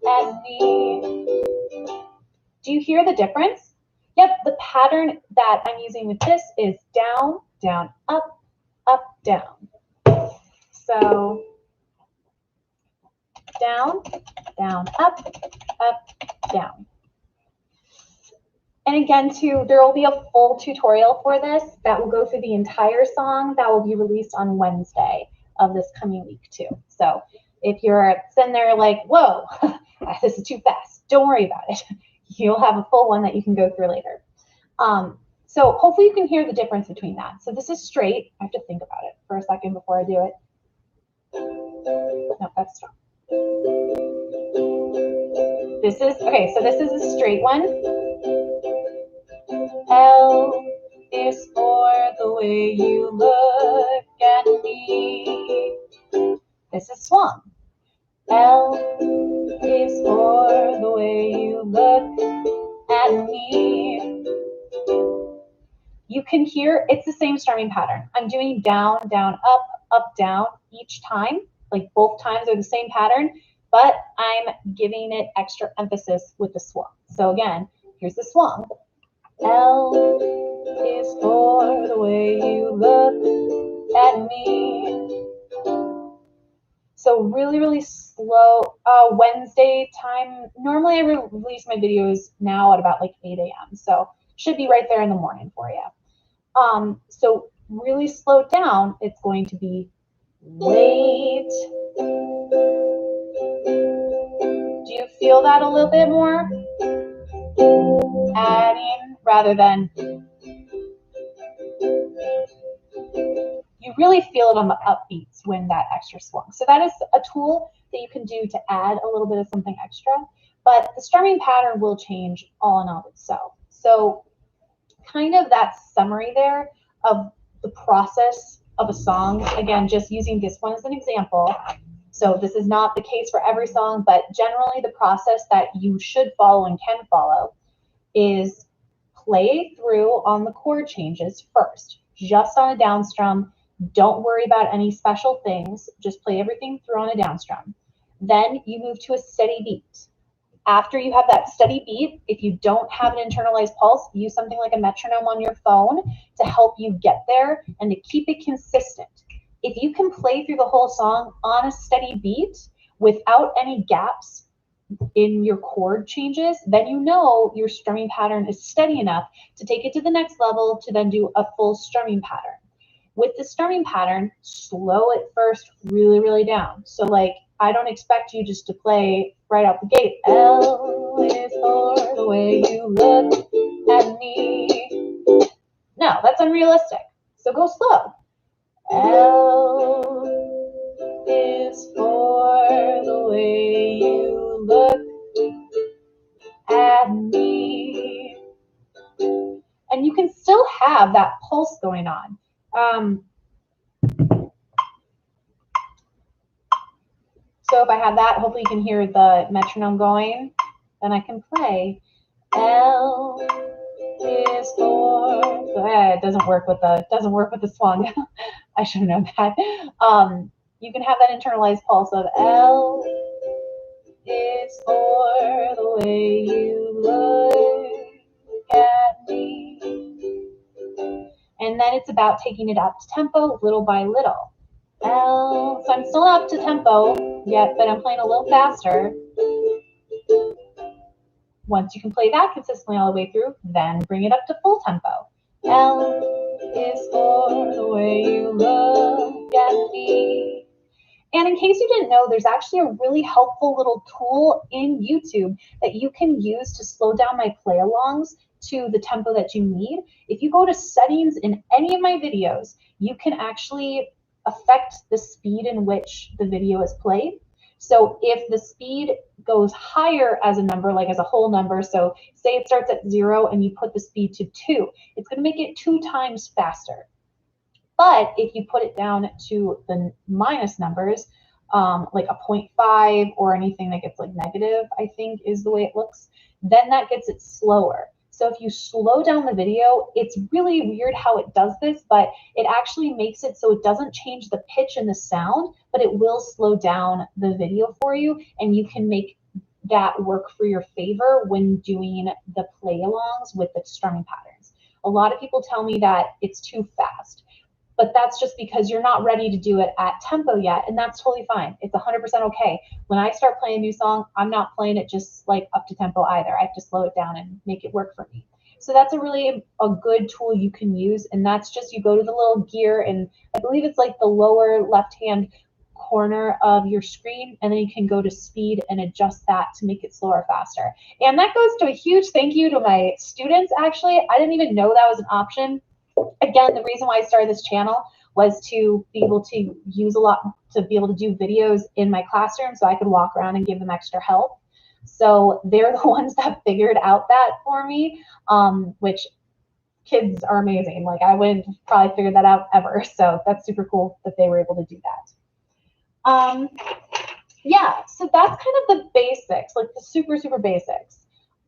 at me. Do you hear the difference? Yep, the pattern that I'm using with this is down, down, up, down. So down, down, up, down. And again, too, there will be a full tutorial for this that will go through the entire song that will be released on Wednesday of this coming week, too. So if you're sitting there like, whoa, this is too fast, don't worry about it. You'll have a full one that you can go through later. So hopefully you can hear the difference between that. So this is straight. I have to think about it for a second before I do it. No, that's strong. This is, okay, so this is a straight one. L is for the way you look at me. This is swung. L is for the way you look at me. You can hear it's the same strumming pattern. I'm doing down, down, up, down each time. Like both times are the same pattern, but I'm giving it extra emphasis with the swung. So again, here's the swung. L is for the way you look at me. So really, really slow. Wednesday time. Normally I release my videos now at about like 8 a.m. So should be right there in the morning for you. So really slowed down, it's going to be wait. Do you feel that a little bit more? Adding rather than, you really feel it on the upbeats when that extra swung. So that is a tool that you can do to add a little bit of something extra, but the strumming pattern will change all in all itself. So kind of that summary there of the process of a song. Again, just using this one as an example. So this is not the case for every song, but generally the process that you should follow and can follow is play through on the chord changes first, just on a down strum. Don't worry about any special things. Just play everything through on a down strum. Then you move to a steady beat. After you have that steady beat, if you don't have an internalized pulse, use something like a metronome on your phone to help you get there and to keep it consistent. If you can play through the whole song on a steady beat without any gaps in your chord changes, then you know your strumming pattern is steady enough to take it to the next level to then do a full strumming pattern. With the strumming pattern, slow it first really, really down. So like, I don't expect you just to play right out the gate. L is for the way you look at me. No, that's unrealistic. So go slow. L is for the way you look at me. And you can still have that pulse going on. So if I have that, hopefully you can hear the metronome going. Then I can play. L is for. It doesn't work with the swung. I should have known that. You can have that internalized pulse of L is for the way you look at me. And then it's about taking it up to tempo little by little. L, so I'm still up to tempo yet, but I'm playing a little faster. Once you can play that consistently all the way through, then bring it up to full tempo. L is for the way you look at me. And in case you didn't know, there's actually a really helpful little tool in YouTube that you can use to slow down my play-alongs to the tempo that you need. If you go to settings in any of my videos, you can actually affect the speed in which the video is played. So if the speed goes higher as a number, like as a whole number, so say it starts at 0 and you put the speed to 2, it's going to make it 2 times faster. But if you put it down to the minus numbers, like a 0.5 or anything that gets like negative, I think is the way it looks, then that gets it slower. So if you slow down the video, it's really weird how it does this, but it actually makes it so it doesn't change the pitch and the sound, but it will slow down the video for you, and you can make that work for your favor when doing the play-alongs with the strumming patterns. A lot of people tell me that it's too fast, but that's just because you're not ready to do it at tempo yet, and that's totally fine. It's 100% okay. When I start playing a new song, I'm not playing it just like up to tempo either. I have to slow it down and make it work for me. So that's a good tool you can use, and that's just you go to the little gear, and I believe it's like the lower left-hand corner of your screen, and then you can go to speed and adjust that to make it slower or faster. And that goes to a huge thank you to my students, actually. I didn't even know that was an option. Again, the reason why I started this channel was to be able to be able to do videos in my classroom so I could walk around and give them extra help. So they're the ones that figured out that for me, which kids are amazing. Like I wouldn't probably figure that out ever. So that's super cool that they were able to do that. Yeah, so that's kind of the basics, like the super, super basics.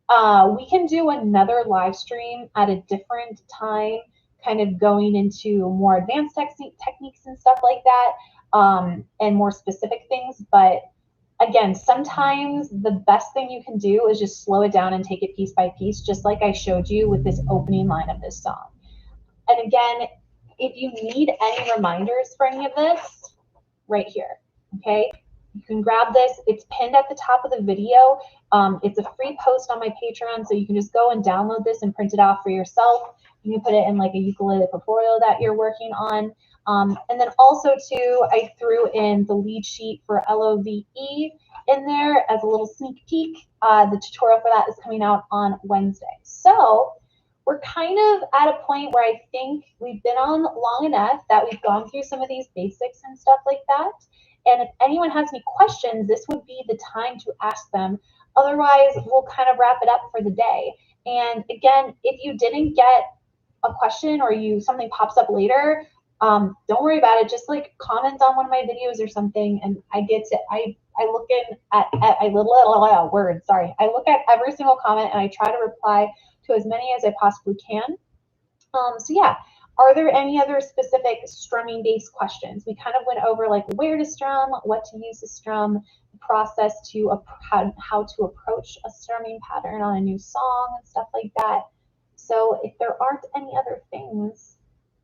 We can do another live stream at a different time, kind of going into more advanced techniques and stuff like that, and more specific things. But again, sometimes the best thing you can do is just slow it down and take it piece by piece, just like I showed you with this opening line of this song. And again, if you need any reminders for any of this, right here, okay? You can grab this. It's pinned at the top of the video. It's a free post on my Patreon, so you can just go and download this and print it out for yourself. You can put it in like a ukulele portfolio that you're working on. And then also too, I threw in the lead sheet for LOVE in there as a little sneak peek. The tutorial for that is coming out on Wednesday. So we're kind of at a point where I think we've been on long enough that we've gone through some of these basics and stuff like that. And if anyone has any questions, this would be the time to ask them. Otherwise, we'll kind of wrap it up for the day. And again, if you didn't get a question or something pops up later, don't worry about it. Just like comment on one of my videos or something, and I look at every single comment and I try to reply to as many as I possibly can. So yeah, are there any other specific strumming based questions? We kind of went over like where to strum, what to use to strum, the process to how to approach a strumming pattern on a new song and stuff like that. So if there aren't any other things,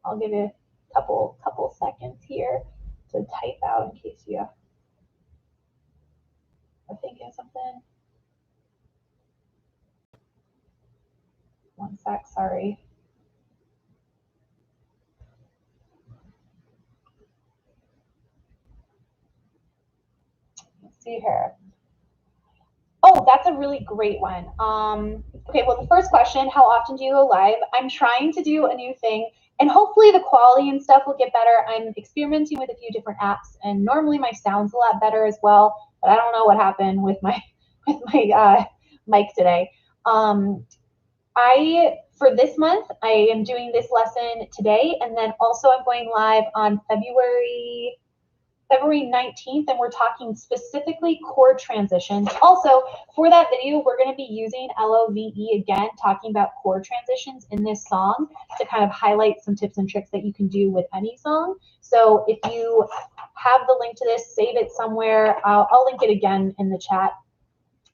I'll give you a couple seconds here to type out in case you are thinking something. One sec, sorry. Let's see here. Oh, that's a really great one. Okay, well, the first question, how often do you go live? I'm trying to do a new thing, and hopefully the quality and stuff will get better. I'm experimenting with a few different apps, and normally my sound's a lot better as well, but I don't know what happened with my mic today. For this month, I am doing this lesson today, and then also I'm going live on February 19th, and we're talking specifically chord transitions. Also, for that video, we're going to be using LOVE again, talking about chord transitions in this song to kind of highlight some tips and tricks that you can do with any song. So if you have the link to this, save it somewhere. I'll link it again in the chat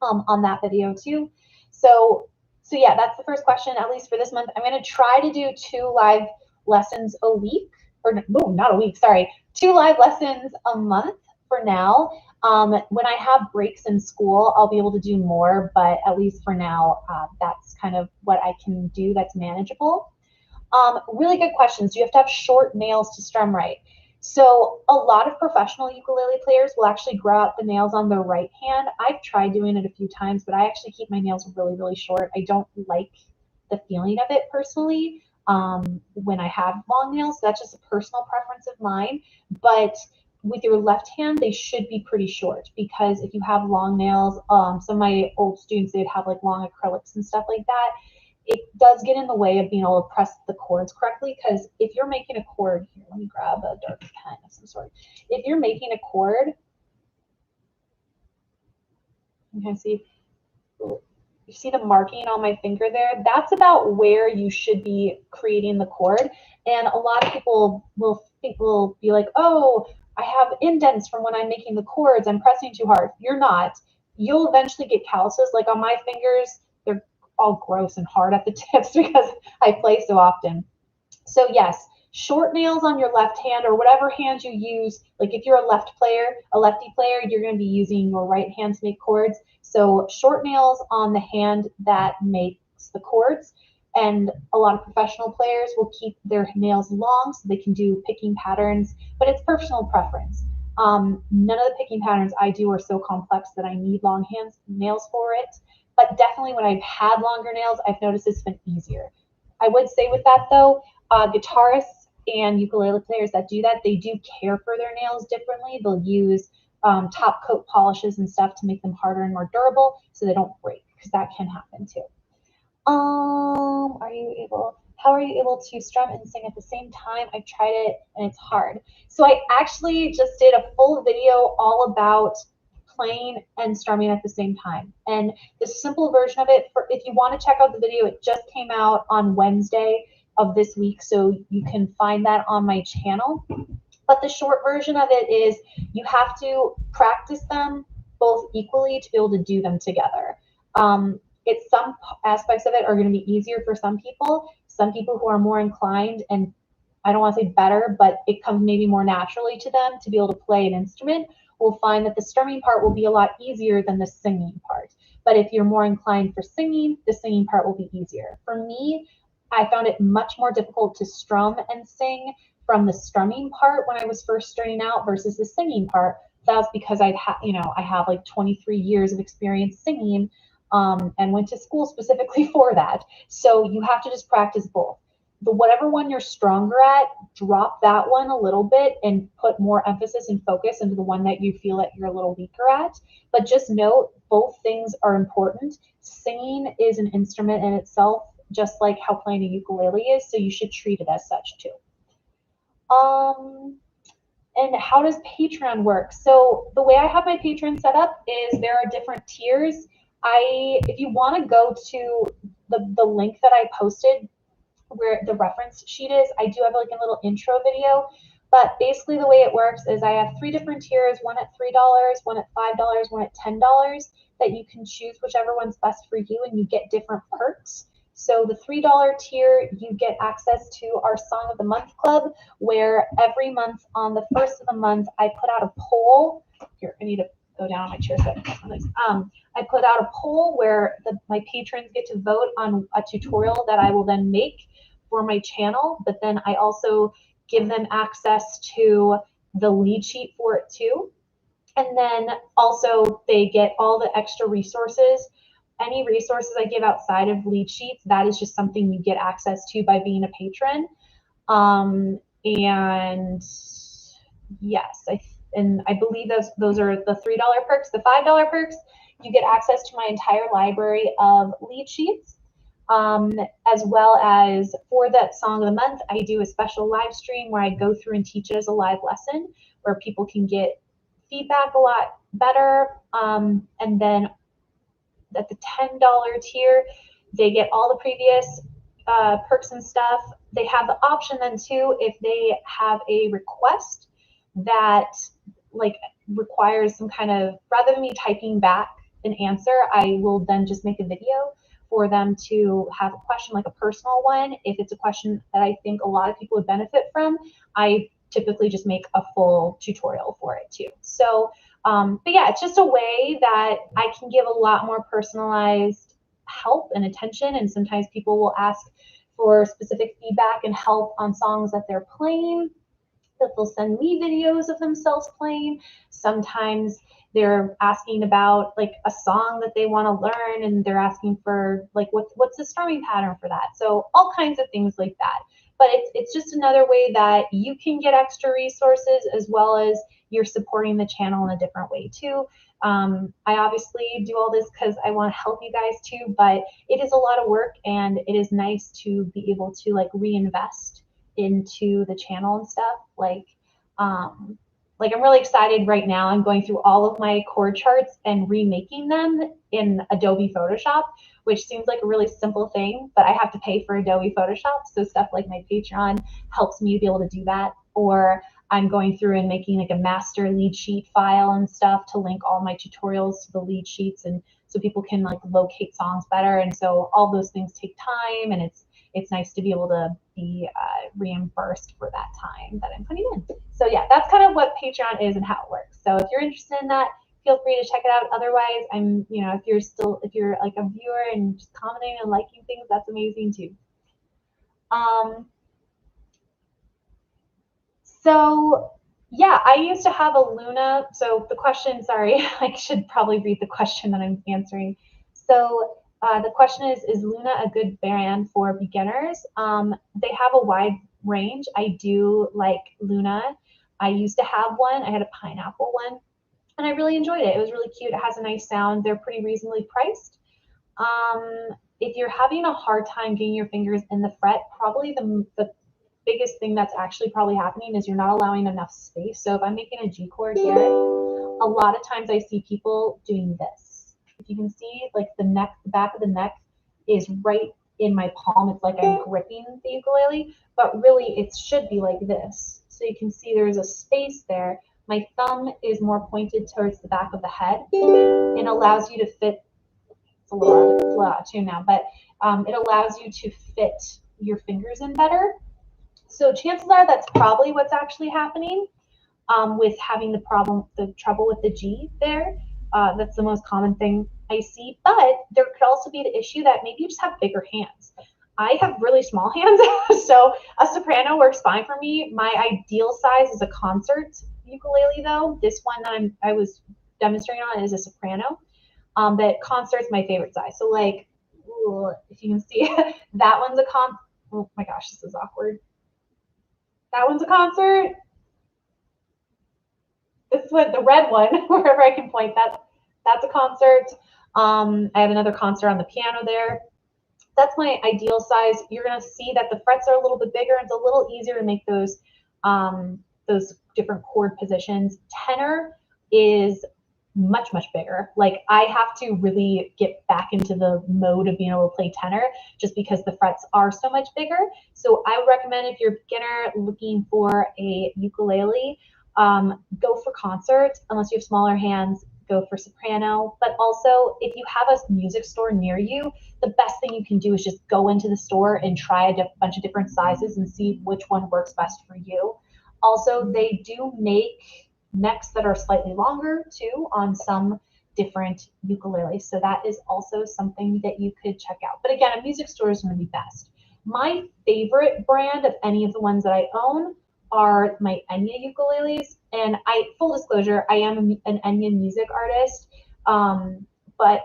on that video too. So yeah, that's the first question, at least for this month. I'm going to try to do 2 live lessons a week, or no, not a week, sorry. 2 live lessons a month for now. When I have breaks in school, I'll be able to do more, but at least for now, that's kind of what I can do that's manageable. Really good questions. Do you have to have short nails to strum right? So a lot of professional ukulele players will actually grow out the nails on their right hand. I've tried doing it a few times, but I actually keep my nails really, really short. I don't like the feeling of it personally. When I have long nails, so that's just a personal preference of mine. But with your left hand, they should be pretty short, because if you have long nails, some of my old students, they'd have like long acrylics and stuff like that. It does get in the way of being able to press the chords correctly, because if you're making a chord, here, let me grab a dark pen of some sort. If you're making a chord, you can see, you see the marking on my finger there? That's about where you should be creating the chord. And a lot of people will be like, oh, I have indents from when I'm making the chords. I'm pressing too hard. You're not. You'll eventually get calluses. Like on my fingers, they're all gross and hard at the tips because I play so often. So yes, short nails on your left hand, or whatever hand you use. Like if you're a lefty player, you're going to be using your right hand to make chords. So short nails on the hand that makes the chords. And a lot of professional players will keep their nails long so they can do picking patterns, but it's personal preference. None of the picking patterns I do are so complex that I need long nails for it. But definitely when I've had longer nails, I've noticed it's been easier. I would say with that though, guitarists, and ukulele players that do that, they do care for their nails differently. They'll use top coat polishes and stuff to make them harder and more durable so they don't break, because that can happen too. How are you able to strum and sing at the same time? I've tried it and it's hard. So I actually just did a full video all about playing and strumming at the same time. And the simple version of it, if you want to check out the video, it just came out on Wednesday of this week, so you can find that on my channel. But the short version of it is you have to practice them both equally to be able to do them together. Some aspects of it are going to be easier for some people who are more inclined, and I don't want to say better, but it comes maybe more naturally to them to be able to play an instrument, will find that the strumming part will be a lot easier than the singing part. But if you're more inclined for singing, the singing part will be easier. For me, I found it much more difficult to strum and sing from the strumming part when I was first starting out versus the singing part. That's because I have like 23 years of experience singing, and went to school specifically for that. So you have to just practice both. But whatever one you're stronger at, drop that one a little bit and put more emphasis and focus into the one that you feel that you're a little weaker at. But just note, both things are important. Singing is an instrument in itself, just like how playing a ukulele is, so you should treat it as such too. And how does Patreon work? So the way I have my Patreon set up is there are different tiers. If you want to go to the link that I posted where the reference sheet is, I do have like a little intro video. But basically the way it works is I have 3 different tiers, one at $3, one at $5, one at $10, that you can choose whichever one's best for you, and you get different perks. So the $3 tier, you get access to our Song of the Month Club, where every month on the first of the month, I put out a poll. Here, I need to go down on my chair so I put out a poll where my patrons get to vote on a tutorial that I will then make for my channel, but then I also give them access to the lead sheet for it too. And then also they get all the extra resources. Any resources I give outside of lead sheets, that is just something you get access to by being a patron. And yes, I believe those are the $3 perks. The $5 perks, you get access to my entire library of lead sheets, as well as for that Song of the Month, I do a special live stream where I go through and teach it as a live lesson where people can get feedback a lot better. And then at the $10 tier, they get all the previous perks and stuff. They have the option then too, if they have a request that like requires some kind of, rather than me typing back an answer, I will then just make a video for them to have a question, like a personal one. If it's a question that I think a lot of people would benefit from, I typically just make a full tutorial for it too. So, but yeah, it's just a way that I can give a lot more personalized help and attention. And sometimes people will ask for specific feedback and help on songs that they're playing, that they'll send me videos of themselves playing. Sometimes they're asking about like a song that they want to learn, and they're asking for like what's the strumming pattern for that. So all kinds of things like that. But it's just another way that you can get extra resources, as well as you're supporting the channel in a different way too. I obviously do all this because I want to help you guys too, but it is a lot of work, and it is nice to be able to like reinvest into the channel and stuff. Like I'm really excited right now. I'm going through all of my chord charts and remaking them in Adobe Photoshop, which seems like a really simple thing, but I have to pay for Adobe Photoshop. So stuff like my Patreon helps me to be able to do that. Or I'm going through and making like a master lead sheet file and stuff to link all my tutorials to the lead sheets, and so people can like locate songs better. And so all those things take time, and it's nice to be able to be reimbursed for that time that I'm putting in. So yeah, that's kind of what Patreon is and how it works. So if you're interested in that, feel free to check it out. Otherwise, if you're like a viewer and just commenting and liking things, that's amazing too. So yeah, I used to have a Luna. So the question, sorry, I should probably read the question that I'm answering. So the question is Luna a good band for beginners? They have a wide range. I do like Luna. I used to have one. I had a pineapple one, and I really enjoyed it. It was really cute. It has a nice sound. They're pretty reasonably priced. If you're having a hard time getting your fingers in the fret, probably the biggest thing that's actually probably happening is you're not allowing enough space. So if I'm making a G chord here, a lot of times I see people doing this. If you can see, like the back of the neck is right in my palm. It's like I'm gripping the ukulele, but really it should be like this. So you can see there's a space there. My thumb is more pointed towards the back of the head and allows you to fit. It's a little out of tune now, but it allows you to fit your fingers in better. So chances are that's probably what's actually happening with having the trouble with the G there. That's the most common thing I see. But there could also be the issue that maybe you just have bigger hands. I have really small hands, so a soprano works fine for me. My ideal size is a concert ukulele, though. This one that I was demonstrating on is a soprano. But concert's my favorite size. So like, ooh, if you can see, that one's a oh my gosh, this is awkward. That one's a concert. This one, the red one, wherever I can point, that's a concert. I have another concert on the piano there. That's my ideal size. You're gonna see that the frets are a little bit bigger. It's a little easier to make those different chord positions. Tenor is much bigger. Like I have to really get back into the mode of being able to play tenor just because the frets are so much bigger. So I would recommend if you're a beginner looking for a ukulele, go for concert. Unless you have smaller hands, go for soprano. But also if you have a music store near you, the best thing you can do is just go into the store and try a bunch of different sizes and see which one works best for you. Also, they do make necks that are slightly longer too on some different ukuleles. So that is also something that you could check out. But again, a music store is going to be best. My favorite brand of any of the ones that I own are my Enya ukuleles. And full disclosure, I am an Enya music artist, but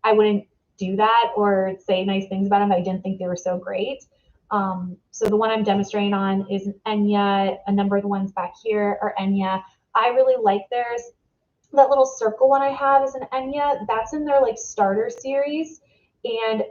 I wouldn't do that or say nice things about them. I didn't think they were so great. So the one I'm demonstrating on is an Enya. A number of the ones back here are Enya. I really like theirs. That little circle one I have is an Enya. That's in their like starter series. And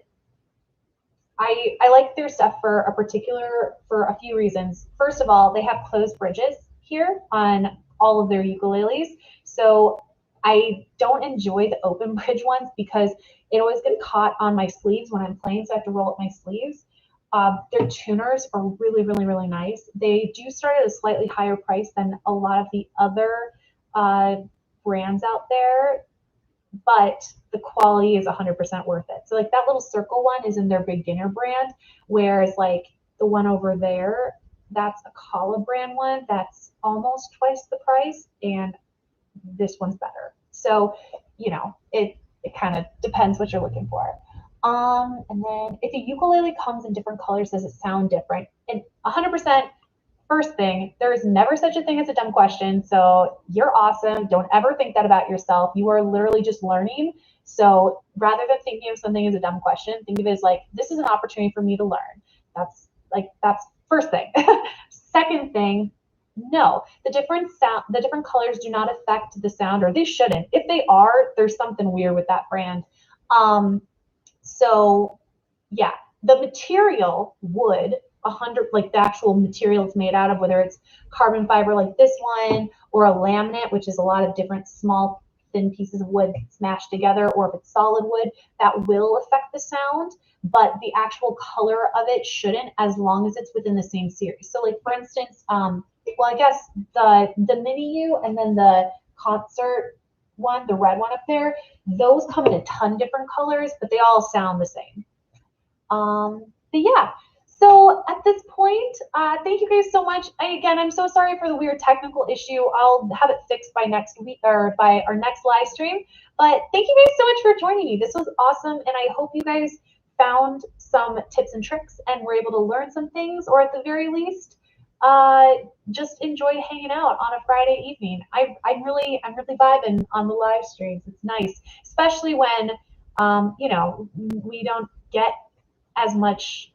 I like their stuff for a few reasons. First of all, they have closed bridges here on all of their ukuleles. So I don't enjoy the open bridge ones because it always gets caught on my sleeves when I'm playing, so I have to roll up my sleeves. Their tuners are really nice. They do start at a slightly higher price than a lot of the other brands out there, but the quality is 100% worth it. So like that little circle one is in their beginner brand, whereas like the one over there, that's a Kala brand one that's almost twice the price, and this one's better. So, you know, it kind of depends what you're looking for. And then if a ukulele comes in different colors, does it sound different? And 100%, first thing, there is never such a thing as a dumb question. So you're awesome. Don't ever think that about yourself. You are literally just learning. So rather than thinking of something as a dumb question, think of it as like, this is an opportunity for me to learn. That's first thing. Second thing, no, the different colors do not affect the sound, or they shouldn't. If they are, there's something weird with that brand. So yeah, the material would 100, like the actual material it's made out of, whether it's carbon fiber like this one or a laminate, which is a lot of different small thin pieces of wood smashed together, or if it's solid wood, that will affect the sound, but the actual color of it shouldn't, as long as it's within the same series. So like for instance, well, I guess the mini U and then the concert one, the red one up there, those come in a ton different colors, but they all sound the same. But yeah, so at this point, thank you guys so much. Again, I'm so sorry for the weird technical issue. I'll have it fixed by next week or by our next live stream. But thank you guys so much for joining me. This was awesome, and I hope you guys found some tips and tricks and were able to learn some things, or at the very least, just enjoy hanging out on a Friday evening. I'm really vibing on the live streams. It's nice, especially when you know, we don't get as much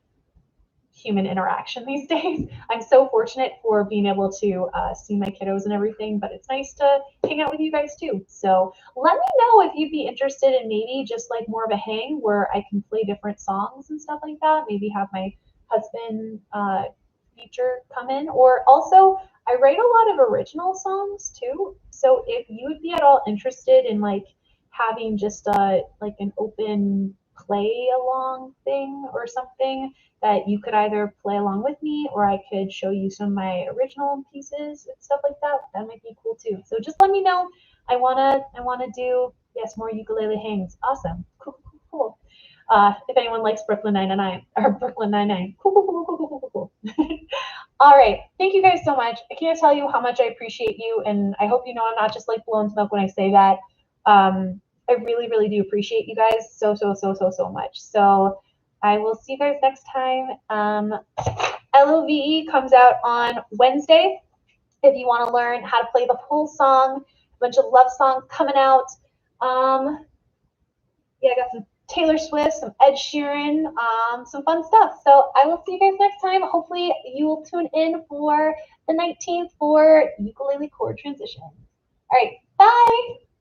human interaction these days. I'm so fortunate for being able to see my kiddos and everything, but it's nice to hang out with you guys too. So let me know if you'd be interested in maybe just like more of a hang where I can play different songs and stuff like that. Maybe have my husband feature come in, or also I write a lot of original songs too. So if you would be at all interested in like having just like an open play along thing or something that you could either play along with me or I could show you some of my original pieces and stuff like that. That might be cool too. So just let me know. I wanna do yes more ukulele hangs. Awesome. Cool, cool, cool. If anyone likes Brooklyn Nine-Nine or Brooklyn Nine-Nine. Cool, cool, cool, cool, cool, cool, cool. All right. Thank you guys so much. I can't tell you how much I appreciate you, and I hope you know I'm not just like blowing smoke when I say that. I really, really do appreciate you guys so, so, so, so, so much. So I will see you guys next time. LOVE comes out on Wednesday. If you want to learn how to play the whole song, a bunch of love songs coming out. Yeah, I got some Taylor Swift, some Ed Sheeran, some fun stuff. So I will see you guys next time. Hopefully you will tune in for the 19th for ukulele chord transition. All right, bye.